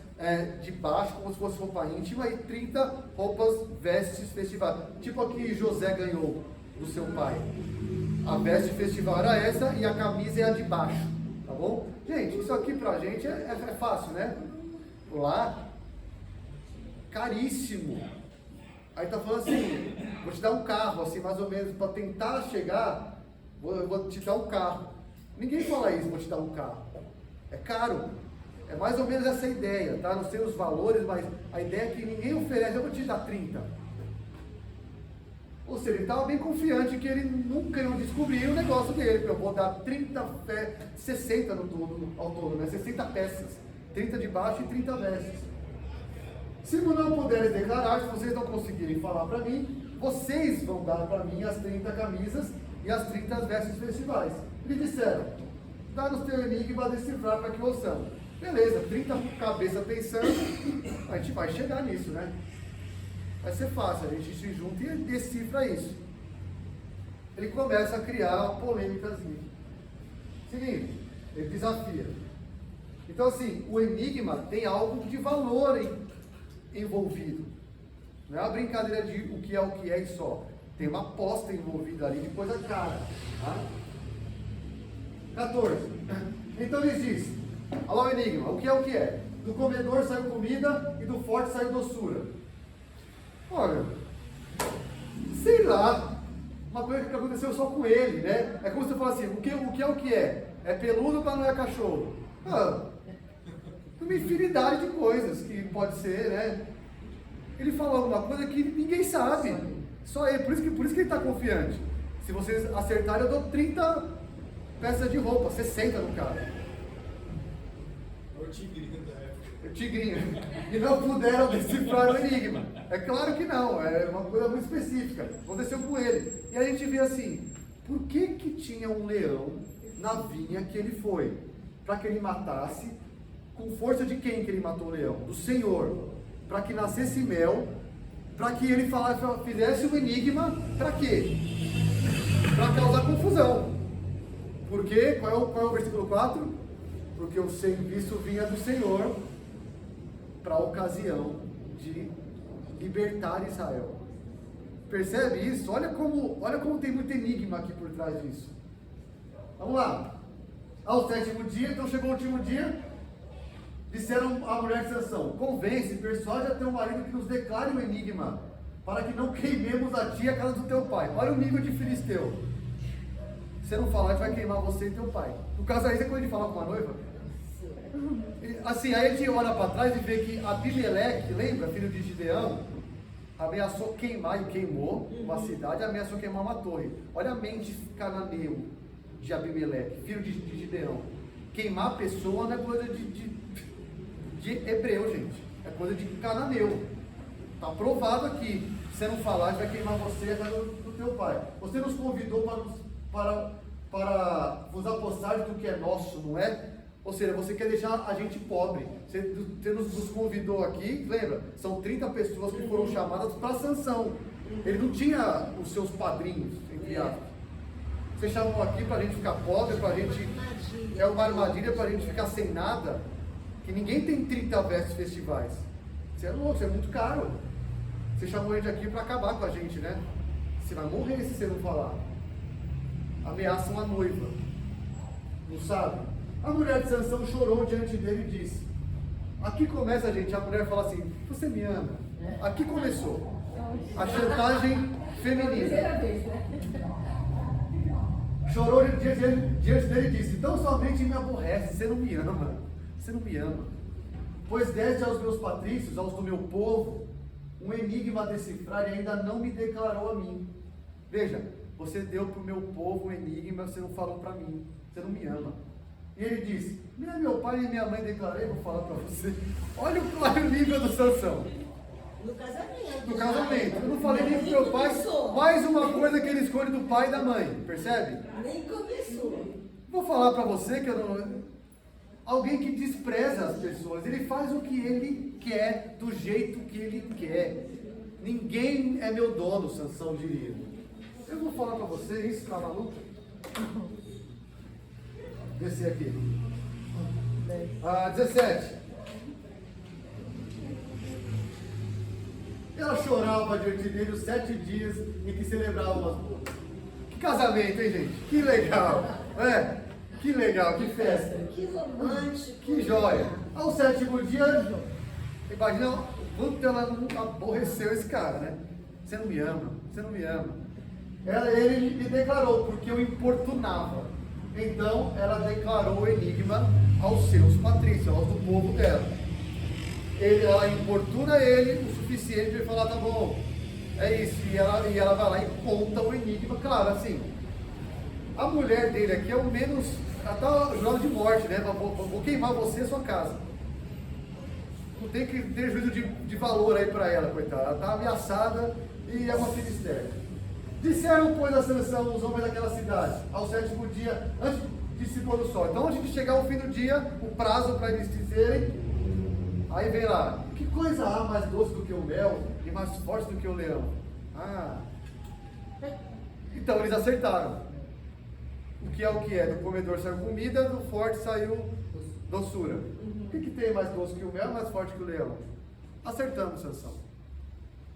de baixo, como se fosse roupa íntima, e 30 roupas, vestes festivais. Tipo aqui José ganhou do seu pai. A veste festival era essa e a camisa é a de baixo, tá bom? Gente, isso aqui pra gente é fácil, né? Lá, caríssimo. Aí tá falando assim, vou te dar um carro, assim, mais ou menos, para tentar chegar, eu vou te dar um carro. Ninguém fala isso, vou te dar um carro. É caro. É mais ou menos essa ideia, tá? Não sei os valores, mas a ideia é que ninguém oferece, eu vou te dar 30. Ou seja, ele estava bem confiante que ele nunca ia descobrir o negócio dele, que eu vou dar 60 no todo, ao todo, né? 60 peças. 30 de baixo e 30 vestes. Se não puderem declarar, se vocês não conseguirem falar para mim, vocês vão dar para mim as 30 camisas e as 30 vestes festivais. Eles disseram: dá-nos teu enigma a decifrar para que ouçamos. Beleza, 30 cabeças pensando, a gente vai chegar nisso, né? Vai ser fácil, a gente se junta e decifra isso. Ele começa a criar uma polêmicazinha. Seguinte, ele desafia. Então assim, o enigma tem algo de valor envolvido. Não é uma brincadeira de o que é e só. Tem uma aposta envolvida ali de coisa cara. Tá? 14. Então eles dizem: alô enigma, o que é? Do comedor saiu comida e do forte saiu doçura. Olha, sei lá, uma coisa que aconteceu só com ele, né? É como se você fala assim, o que é o que é? É peludo, mas não é cachorro. Uma infinidade de coisas que pode ser, né? Ele falou alguma coisa que ninguém sabe. Só ele, por isso que ele está confiante. Se vocês acertarem, eu dou 30 peças de roupa, 60 no cara. O tigrinho da época. O tigrinho. E não puderam decifrar o enigma. É claro que não, é uma coisa muito específica. Aconteceu com ele. E a gente vê assim, por que tinha um leão na vinha que ele foi? Para que ele matasse, com força de quem que ele matou o leão? Do Senhor. Para que nascesse mel, para que ele fizesse um enigma, para quê? Para causar confusão. Por quê? Qual é o versículo 4? Porque o serviço vinha do Senhor para a ocasião de libertar Israel. Percebe isso? Olha como tem muito enigma aqui por trás disso. Vamos lá. Ao 7º dia, então chegou o último dia, disseram à mulher de Sansão: convence, persuade a teu marido que nos declare o enigma, para que não queimemos a ti e a casa do teu pai. Olha o nível de filisteu. Se não falar, a gente vai queimar você e teu pai. No caso aí, é quando ele fala com uma noiva. Assim, aí a gente olha para trás e vê que Abimeleque, lembra, filho de Gideão, ameaçou queimar e queimou uma cidade, ameaçou queimar uma torre. Olha a mente cananeu de Abimeleque, filho de Gideão. Queimar a pessoa não é coisa de hebreu, gente. É coisa de cananeu. Está provado aqui. Se não falar, a gente vai queimar você e a casa do teu pai. Você nos convidou para vos apossar do que é nosso, não é? Ou seja, você quer deixar a gente pobre. Você nos convidou aqui, lembra? São 30 pessoas que foram chamadas para Sansão. Ele não tinha os seus padrinhos, entre aspas. Você chamou aqui para a gente ficar pobre, para a gente... É uma armadilha para a gente ficar sem nada. Que ninguém tem 30 vestes festivais. Você é louco, você é muito caro. Você chamou a gente aqui para acabar com a gente, né? Você vai morrer se você não falar. Ameaçam a noiva. Não sabe? A mulher de Sansão chorou diante dele e disse: aqui começa, gente, a mulher fala assim: você me ama? Aqui começou a chantagem feminina. Primeira vez, né? Chorou diante dele e disse: então somente me aborrece, você não me ama. Você não me ama. Pois deste aos meus patrícios, aos do meu povo, um enigma a decifrar e ainda não me declarou a mim. Veja, você deu para o meu povo um enigma, você não falou para mim. Você não me ama. E ele disse: nem meu pai e minha mãe declarei, vou falar para você. Olha o nível do Sansão. No casamento. No casamento. Eu não falei nem pro meu pai. Mais uma coisa que ele escolhe do pai e da mãe. Percebe? Nem começou. Vou falar para você que eu não... Alguém que despreza as pessoas. Ele faz o que ele quer, do jeito que ele quer. Ninguém é meu dono, Sansão diria. Eu vou falar para você isso, tá maluco? Descer aqui. 17. Ela chorava diante dele os 7 dias em que celebravam as bodas. Que casamento, hein, gente? Que legal. Que legal, que festa. Que romântico. Que joia. Ao 7º dia, imagina o quanto ela não aborreceu esse cara, né? Você não me ama, você não me ama. Ele lhe declarou, porque eu importunava. Então ela declarou o enigma aos seus patrícios, aos do povo dela. Ela importuna ele o suficiente para ele falar: tá bom, é isso. E ela vai lá e conta o enigma. Claro, assim, a mulher dele aqui é o menos, ela está jurando de morte, né? Vou queimar você e sua casa. Não tem que ter juízo de valor aí para ela, coitada. Ela está ameaçada e é uma filisteia. Disseram, pois, a Sansão, os homens daquela cidade, ao 7º dia, antes de se pôr o sol. Então, antes de chegar ao fim do dia, o prazo para eles dizerem, aí vem lá: que coisa há mais doce do que o mel e mais forte do que o leão? Então eles acertaram. O que é? Do comedor saiu comida, do forte saiu doçura. O que tem mais doce que o mel e mais forte que o leão? Acertamos, Sansão.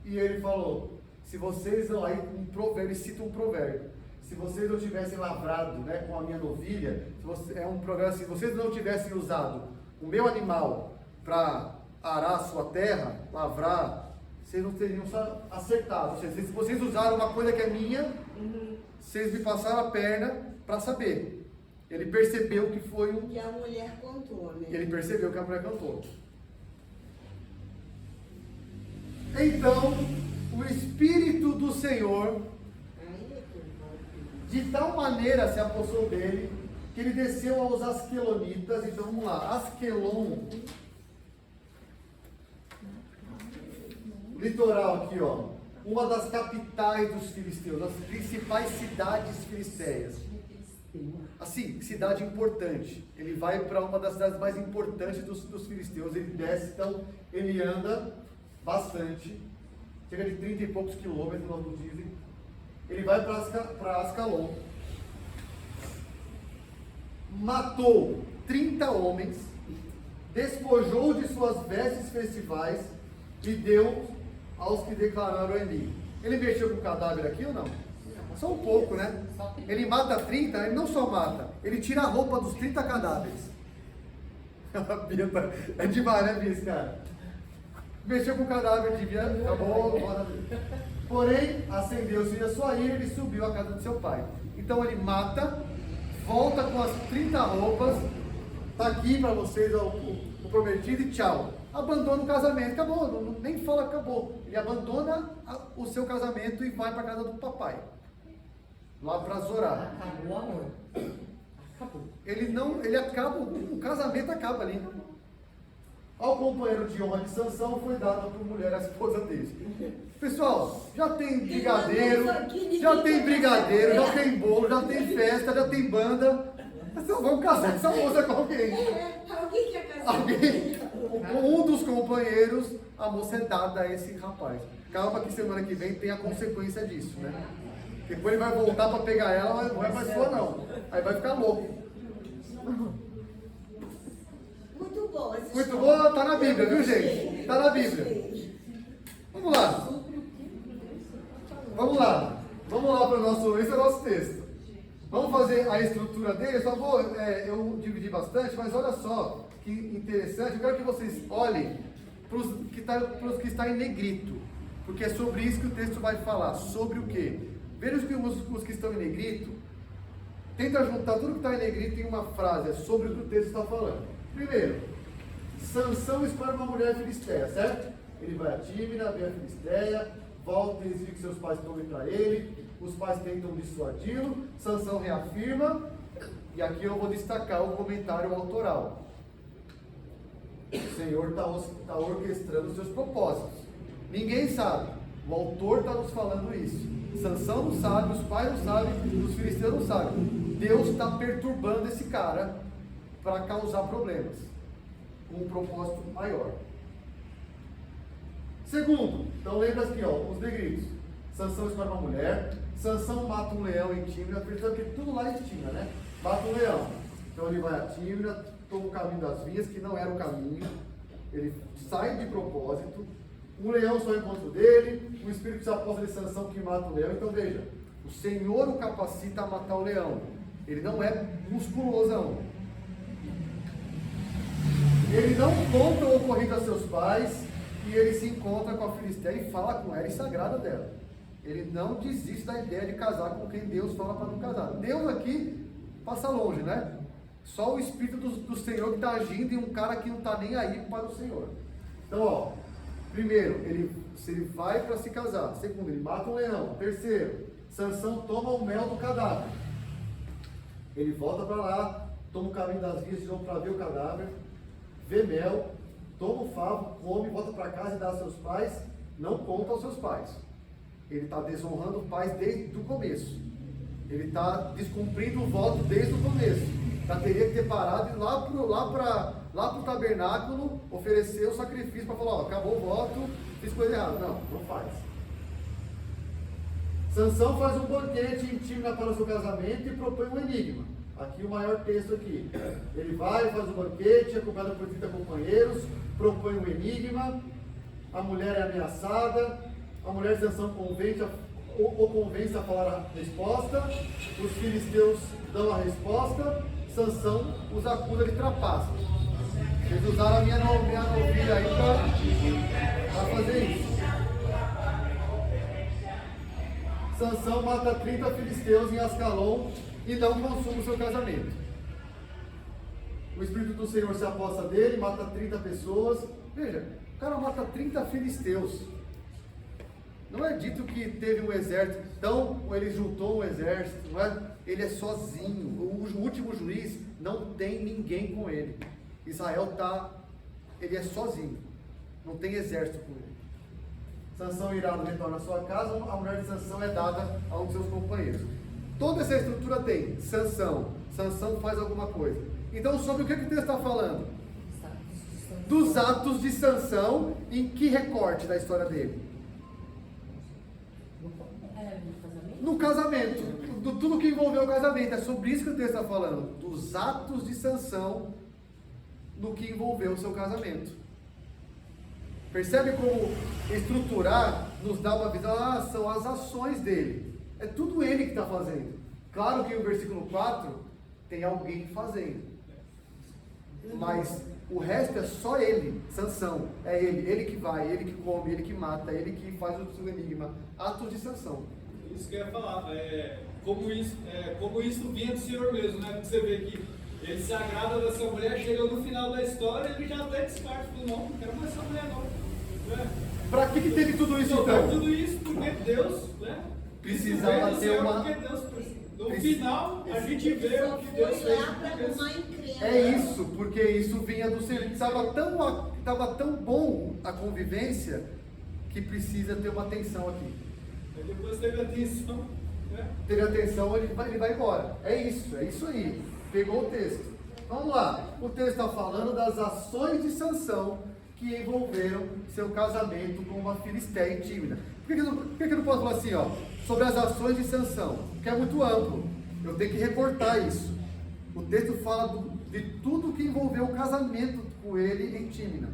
E ele falou: se vocês, aí um provérbio, cita um provérbio: se vocês não tivessem lavrado, né, com a minha novilha, é um provérbio assim: se vocês não tivessem usado o meu animal para arar a sua terra, lavrar, vocês não teriam acertado. Ou seja, se vocês usaram uma coisa que é minha, vocês me passaram a perna para saber. Ele percebeu que foi um... Que a mulher contou, né? Ele percebeu que a mulher cantou. Então, o Espírito do Senhor, Aí é que eu de tal maneira se apossou dele, que ele desceu aos Asquelonitas. Então, vamos lá. Asquelon. Litoral aqui, ó. Uma das capitais dos filisteus, das principais cidades filisteias. Assim, cidade importante. Ele vai para uma das cidades mais importantes dos filisteus. Ele desce, então ele anda bastante, chega de 30 e poucos quilômetros, nós nos dizem. Ele vai para Ascalon, matou 30 homens, despojou de suas vestes festivais e deu aos que declararam ali. Ele mexeu com o cadáver aqui ou não? Só um pouco, né? Ele mata 30, ele não só mata, ele tira a roupa dos 30 cadáveres. É demais, né, Bia, esse cara? Mexeu com o cadáver, devia, acabou. Porém, acendeu-se a sua ira e ele subiu à casa de seu pai. Então ele mata, volta com as 30 roupas, está aqui para vocês o prometido e tchau. Abandona o casamento, acabou, nem fala acabou. Ele abandona o seu casamento e vai para a casa do papai, lá para Zorá. Acabou, amor. Acabou. Ele acaba, o casamento acaba ali. Ao companheiro de honra de Sansão foi dado por mulher a esposa dele. Pessoal, já tem brigadeiro, já tem bolo, já tem festa, já tem banda. Então vamos casar essa moça com alguém. Alguém quer casar? Alguém, um dos companheiros, a moça é dada a esse rapaz. Calma que semana que vem tem a consequência disso, né? Depois ele vai voltar para pegar ela, mas não é mais sua não. Aí vai ficar louco. Muito boa essa Muito história. boa, tá na Bíblia, viu gente? Tá na Bíblia. Vamos lá. Vamos lá para o nosso, esse é o nosso texto. Vamos fazer a estrutura dele. Só vou, eu dividi bastante, mas olha só que interessante. Eu quero que vocês olhem para os que está em negrito, porque é sobre isso que o texto vai falar. Sobre o quê? Veja os que estão em negrito. Tenta juntar tudo que está em negrito em uma frase, é sobre o que o texto está falando. Primeiro, Sansão escolhe uma mulher filisteia, certo? Ele vai a Tímina, vê a filisteia, volta e exige que seus pais tomem para ele, os pais tentam dissuadi-lo, Sansão reafirma, e aqui eu vou destacar o comentário autoral. O Senhor está orquestrando os seus propósitos. Ninguém sabe, o autor está nos falando isso. Sansão não sabe, os pais não sabem, os filisteus não sabem. Deus está perturbando esse cara para causar problemas, com um propósito maior. Segundo, então lembra aqui, ó, os negritos. Sansão escolhe uma mulher, Sansão mata um leão em Tímina, porque tudo lá em Tímina, né? Mata um leão. Então ele vai a Tímina, toma o caminho das vinhas, que não era o caminho, ele sai de propósito, um leão só encontra dele, o espírito se aposta de Sansão que mata o leão. Então veja, o Senhor o capacita a matar o leão, ele não é musculosão. Ele não conta o ocorrido a seus pais e ele se encontra com a filisteia e fala com ela e sagrada dela. Ele não desiste da ideia de casar com quem Deus fala para não casar. Deus aqui passa longe, né? Só o Espírito do Senhor que está agindo em um cara que não está nem aí para o Senhor. Então, ó, primeiro, ele vai para se casar. Segundo, ele mata um leão. Terceiro, Sansão toma o mel do cadáver. Ele volta para lá, toma o caminho das vias de novo para ver o cadáver, vê mel, toma o favo, come, volta para casa e dá aos seus pais, não conta aos seus pais. Ele está desonrando os pais desde o começo. Ele está descumprindo o voto desde o começo. Já teria que ter parado e ir lá para o tabernáculo, oferecer o sacrifício para falar, ó, acabou o voto, fiz coisa errada. Não faz. Sansão faz um banquete em Tímina para o seu casamento e propõe um enigma. Aqui o maior texto aqui. Ele vai, faz um banquete, acompanhado por 30 companheiros, propõe um enigma, a mulher é ameaçada, a mulher de Sansão convence a falar a resposta, os filisteus dão a resposta, Sansão os acusa de trapaça. Fez os usaram a minha novilha aí para fazer isso. Sansão mata 30 filisteus em Ascalon e não consuma o seu casamento. O Espírito do Senhor se aposta dele, mata 30 pessoas. Veja, o cara mata 30 filisteus. Não é dito que teve um exército, então ele juntou um exército, não é? Ele é sozinho. O último juiz não tem ninguém com ele. Israel ele é sozinho, não tem exército com ele. Sansão irado retorna à sua casa, a mulher de Sansão é dada a um de seus companheiros. Toda essa estrutura tem Sansão faz alguma coisa. Então, sobre o que o texto está falando? Dos atos de Sansão, em que recorte da história dele? No casamento, tudo que envolveu o casamento, é sobre isso que o texto está falando, dos atos de Sansão no que envolveu o seu casamento. Percebe como estruturar nos dá uma visão, são as ações dele, é tudo ele que está fazendo. Claro que no versículo 4 tem alguém fazendo, mas o resto é só ele, Sansão, é ele que vai, ele que come, ele que mata, ele que faz o seu enigma, atos de Sansão. Isso que eu ia falar, como isso vinha do Senhor mesmo, né? Porque você vê que ele se agrada dessa mulher, chega no final da história, ele já até descarta, falou, não quero mais essa mulher não. Né? Para que teve tudo isso então? Tudo isso porque Deus, né? Precisava ter uma... No final, a gente vê o que Deus fez. É isso, porque isso vinha do Senhor. Estava tão bom a convivência que precisa ter uma atenção aqui. Aí depois teve atenção, né? Teve atenção, ele vai embora. É isso aí. Pegou o texto. Vamos lá. O texto está falando das ações de Sansão que envolveram seu casamento com uma filisteia tímida. Por que eu não posso falar assim, sobre as ações de Sansão? Porque é muito amplo. Eu tenho que recortar isso. O texto fala de tudo que envolveu o casamento com ele em Tímina.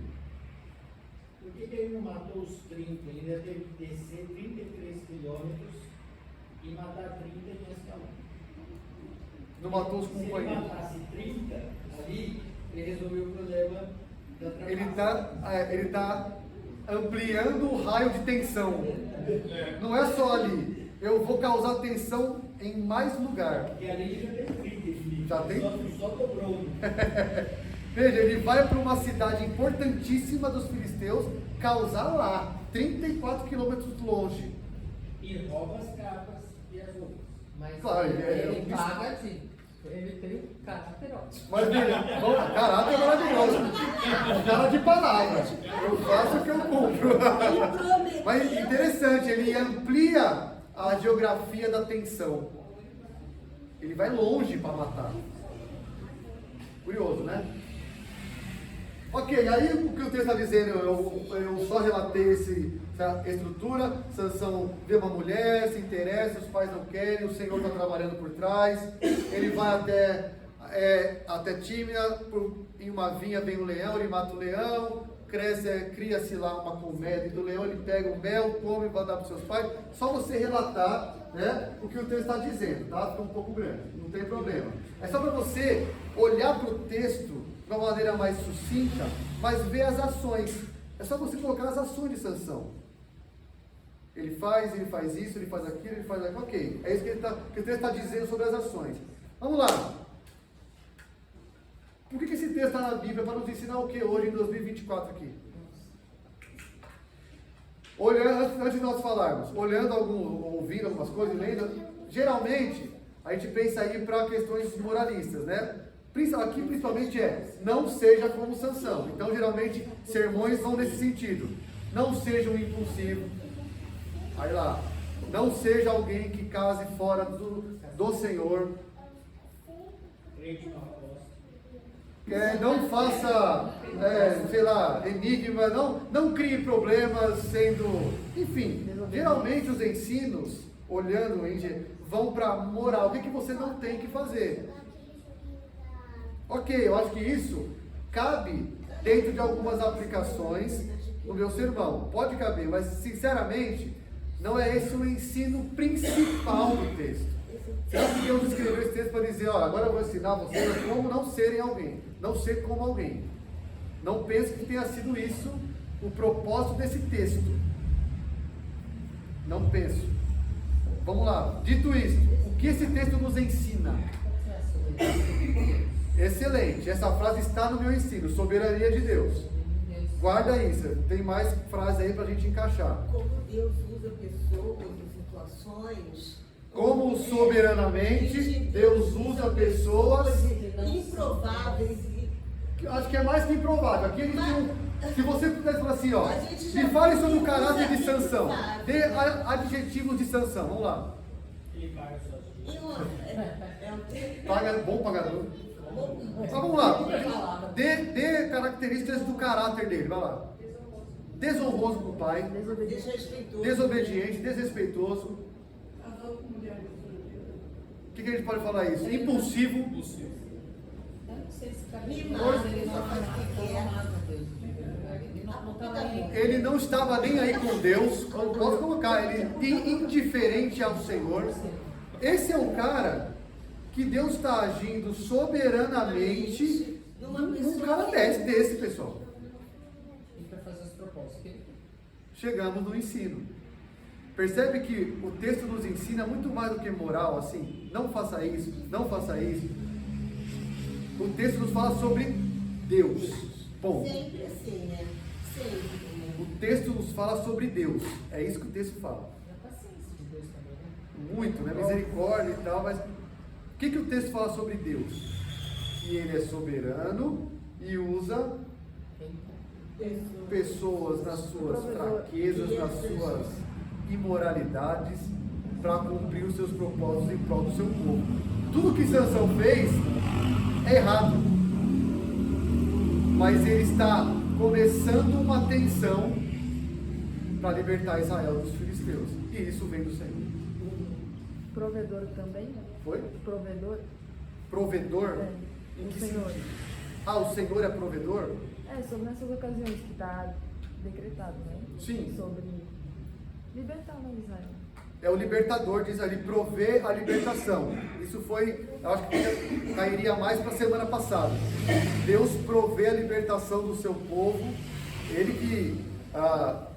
Por que ele não matou os 30? Ele ainda teve que descer 33 quilômetros e matar 30 em Ascalon. Não matou os companheiros. Se ele matasse 30 ali, ele resolveu o problema da trapaça. Ele está ampliando o raio de tensão. Não é só ali. Eu vou causar tensão em mais lugar. Porque ali já tem 30. Já tem? Só dobrou. Veja, ele vai para uma cidade importantíssima dos filisteus, causar lá, 34 quilômetros longe. E rouba as capas e as roupas. Mas Claro, ele paga ele tem um caráter ótimo. Mas veja, caráter maravilhoso. Cara de palavras. Eu faço o que eu cumpro. Mas interessante, ele amplia a geografia da tensão. Ele vai longe para matar. Curioso, né? Ok, aí o que o texto está dizendo, eu só relatei essa estrutura. Sansão vê uma mulher, se interessa, os pais não querem, o Senhor está trabalhando por trás. Ele vai até Tímina, em uma vinha vem um leão, ele mata o leão, cria-se lá uma colmeia do leão, ele pega o mel, come e vai dar para os seus pais. Só você relatar, né, o que o texto está dizendo, tá? Fica um pouco grande, não tem problema. É só para você olhar para o texto de uma maneira mais sucinta, mas ver as ações. É só você colocar as ações de Sansão. Ele faz isso, ele faz aquilo, ele faz aquilo. Ok, é isso que o texto está dizendo sobre as ações. Vamos lá. Por que esse texto está na Bíblia? Para nos ensinar o que hoje, em 2024 aqui? Olhando, antes de nós falarmos, ouvindo algumas coisas, lendo, geralmente a gente pensa aí para questões moralistas, né? Aqui principalmente não seja como Sansão. Então geralmente sermões vão nesse sentido. Não seja um impulsivo. Aí lá, não seja alguém que case fora do Senhor. Não faça, enigma, não crie problemas sendo... Enfim, geralmente os ensinos, olhando, vão para moral. O que você não tem que fazer? Ok, eu acho que isso cabe dentro de algumas aplicações no meu sermão. Pode caber, mas sinceramente, não é esse o ensino principal do texto. Será que Deus escreveu esse texto para dizer, agora eu vou ensinar vocês como não serem alguém, não ser como alguém. Não pense que tenha sido isso o propósito desse texto. Não penso. Vamos lá. Dito isto, o que esse texto nos ensina? Excelente. Essa frase está no meu ensino. Soberania de Deus. Guarda isso. Tem mais frases aí para a gente encaixar. Como Deus usa pessoas e situações. Como soberanamente Deus usa pessoas. Improváveis. Acho que é mais que improvável. Aqui a gente tem se você pudesse falar assim, ó, A gente já me fale sobre o usa caráter de isso, Sansão. sabe? Dê adjetivos de Sansão. Vamos lá. Ele paga suas E dívidas. Bom pagador. Mas vamos lá. Dê características do caráter dele. Vai lá. Desonroso com o pai. Desobediente, desrespeitoso. O que a gente pode falar isso? Impulsivo. Eu não sei se cabe Mimado, ele não faz o que quer. amava Deus de verdade. Ele não estava nem. Ele não estava nem aí com Deus. Posso colocar, ele indiferente ao Senhor. Esse é o cara que Deus está agindo soberanamente num cara desse, pessoal. E para fazer os propósitos que ele tem. Chegamos no ensino. Percebe que o texto nos ensina muito mais do que moral, assim, não faça isso, não faça isso. O texto nos fala sobre Deus. Ponto. Sempre assim, né? Sempre. O texto nos fala sobre Deus. É isso que o texto fala. E a paciência de Deus também, né? Muito, né? Misericórdia e tal, mas o que o texto fala sobre Deus? Que ele é soberano e usa pessoas nas suas fraquezas, nas suas imoralidades, para cumprir os seus propósitos em prol do seu povo. Tudo que Sansão fez é errado, mas ele está começando uma tensão para libertar Israel dos filisteus, e isso vem do Senhor. Provedor também, né? Foi? Provedor. Provedor? É, Em o que Senhor. sentido? Ah, o Senhor é provedor? É, sobre nessas ocasiões que está decretado, né? Sim. Sobre libertar, né, Israel. É o libertador, diz ali, provê a libertação. Isso foi, eu acho que cairia mais para a semana passada. Deus provê a libertação do seu povo. Ele que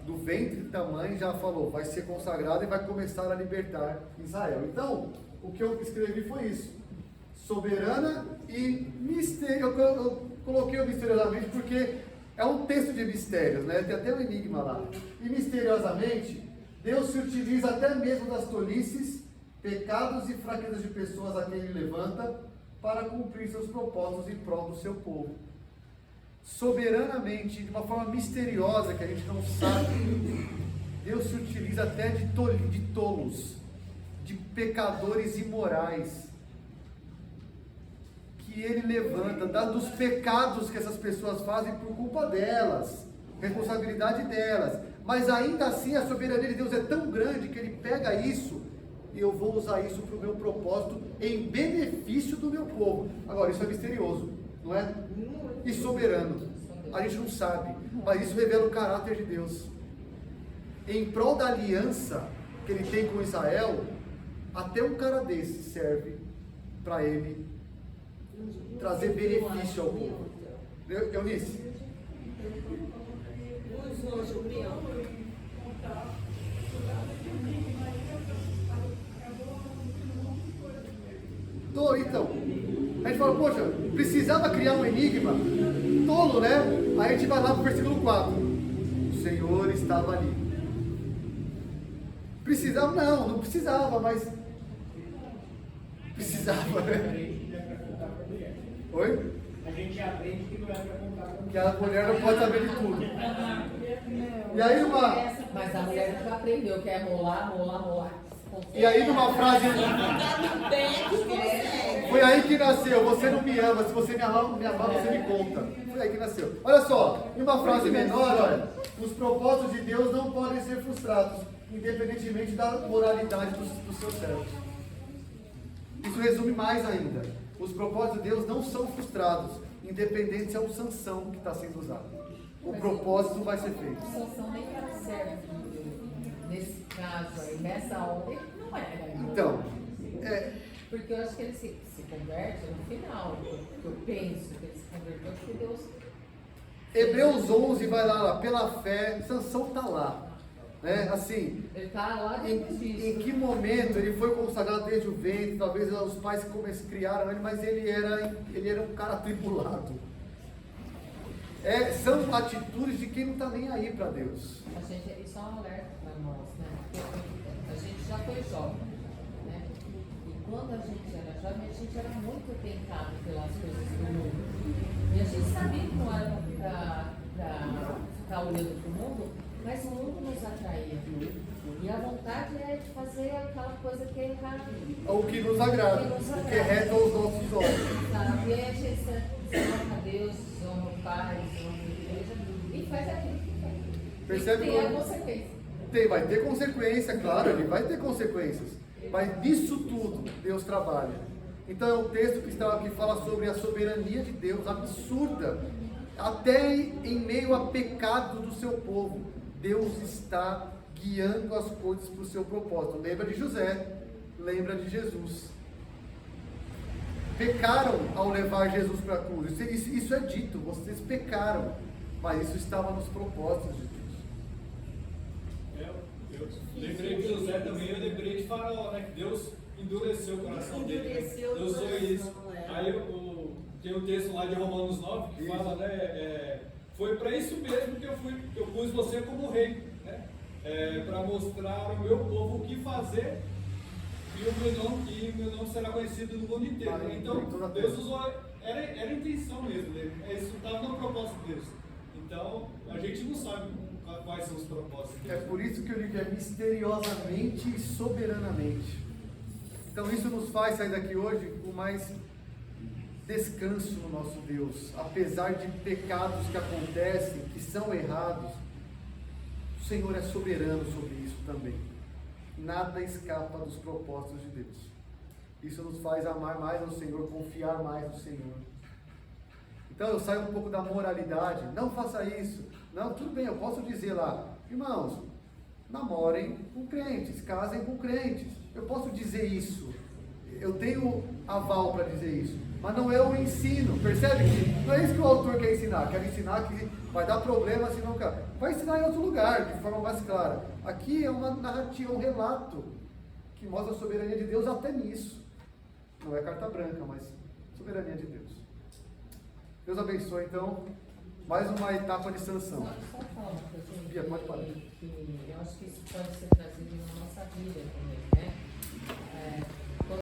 do ventre da mãe já falou, vai ser consagrado e vai começar a libertar Israel. Então, o que eu escrevi foi isso. Soberana e mistério. Eu coloquei o misteriosamente porque é um texto de mistérios, né? Tem até um enigma lá. E misteriosamente, Deus se utiliza até mesmo das tolices, pecados e fraquezas de pessoas a quem Ele levanta para cumprir seus propósitos em prol do seu povo. Soberanamente, de uma forma misteriosa que a gente não sabe, Deus se utiliza até de tolos, de pecadores imorais, que Ele levanta, dos pecados que essas pessoas fazem por culpa delas, responsabilidade delas, mas ainda assim a soberania de Deus é tão grande que Ele pega isso e eu vou usar isso para o meu propósito em benefício do meu povo. Agora, isso é misterioso, não é? E soberano, a gente não sabe, mas isso revela o caráter de Deus. Em prol da aliança que Ele tem com Israel, até um cara desse serve para Ele trazer benefício ao povo. Eunice? Então, a gente fala, poxa, precisava criar um enigma, tolo, né? Aí a gente vai lá para o versículo 4, o Senhor estava ali. Precisava? Não precisava, mas precisava, né? Oi? A gente aprende que não é para contar com Que a mulher não pode saber de tudo. E aí Mas a mulher já aprendeu que é molar. E aí numa frase, foi aí que nasceu, você não me ama, se você me amar, você me conta. Foi aí que nasceu. Olha só, em uma frase menor, olha, os propósitos de Deus não podem ser frustrados, independentemente da moralidade dos seus servos. Isso resume mais ainda. Os propósitos de Deus não são frustrados, independente se é um Sansão que está sendo usado. O propósito vai ser feito. Sansão nem era servo de Deus. Nesse caso aí, nessa hora, ele não era. Então, porque eu acho que ele se converte no final. Eu penso que ele se converteu porque Deus. Hebreus 11 vai lá, pela fé, Sansão está lá, né? Assim, Ele está lá depois disso. em que momento ele foi consagrado desde o ventre? Talvez os pais criaram ele, mas ele era um cara atribulado. São atitudes de quem não está nem aí para Deus. A gente, isso é um alerta para nós, né? Porque a gente já foi jovem, né? E quando a gente era jovem, a gente era muito tentado pelas coisas do mundo. E a gente sabia que não era para ficar olhando para o mundo, mas o mundo nos atraía. E a vontade é de fazer aquela coisa que é errada. O que nos agrada, o que é reto aos nossos olhos. Sabe? E aí a gente honra a Deus, honra o Pai, honra a igreja e faz aquilo que quer. Percebe E tem a como- consequência. Vai ter consequência, claro, ele vai ter consequências. Mas nisso tudo, Deus trabalha. Então é um texto que fala sobre a soberania de Deus, absurda. Até em meio a pecado do seu povo, Deus está guiando as coisas para o seu propósito. Lembra de José, lembra de Jesus. Pecaram ao levar Jesus para a cruz. Isso é dito, vocês pecaram. Mas isso estava nos propósitos de Deus. Eu lembrei de José também, eu lembrei de Faraó, né? Que Deus endureceu o coração dele. Endureceu o Deus foi coração, isso. Aí tem um texto lá de Romanos 9 que fala, né? Foi para isso mesmo que eu pus você como rei, né? Para mostrar ao meu povo o que fazer e o meu nome será conhecido no mundo inteiro. Vale, Então, em toda a Deus terra. usou, era a intenção mesmo dele. Isso estava no propósito de Deus. Então, a gente não sabe quais são os propósitos de É Deus. por isso que o livro é misteriosamente e soberanamente. Então isso nos faz sair daqui hoje com mais descanso no nosso Deus. Apesar de pecados que acontecem, que são errados, o Senhor é soberano sobre isso também. Nada escapa dos propósitos de Deus. Isso nos faz amar mais ao Senhor, confiar mais no Senhor. Então eu saio um pouco da moralidade, não faça isso. Não, tudo bem, eu posso dizer lá, irmãos, namorem com crentes, casem com crentes. Eu posso dizer isso. Eu tenho aval para dizer isso. Mas não é o ensino. Percebe que não é isso que o autor quer ensinar. Quer ensinar que vai dar problema se não... Vai ensinar em outro lugar, de forma mais clara. Aqui é uma narrativa, um relato que mostra a soberania de Deus até nisso. Não é carta branca, mas soberania de Deus. Deus abençoe, então, mais uma etapa de sanção. Só falar uma coisa, Bia, pode falar. que eu acho que isso pode ser trazido na nossa vida também, né?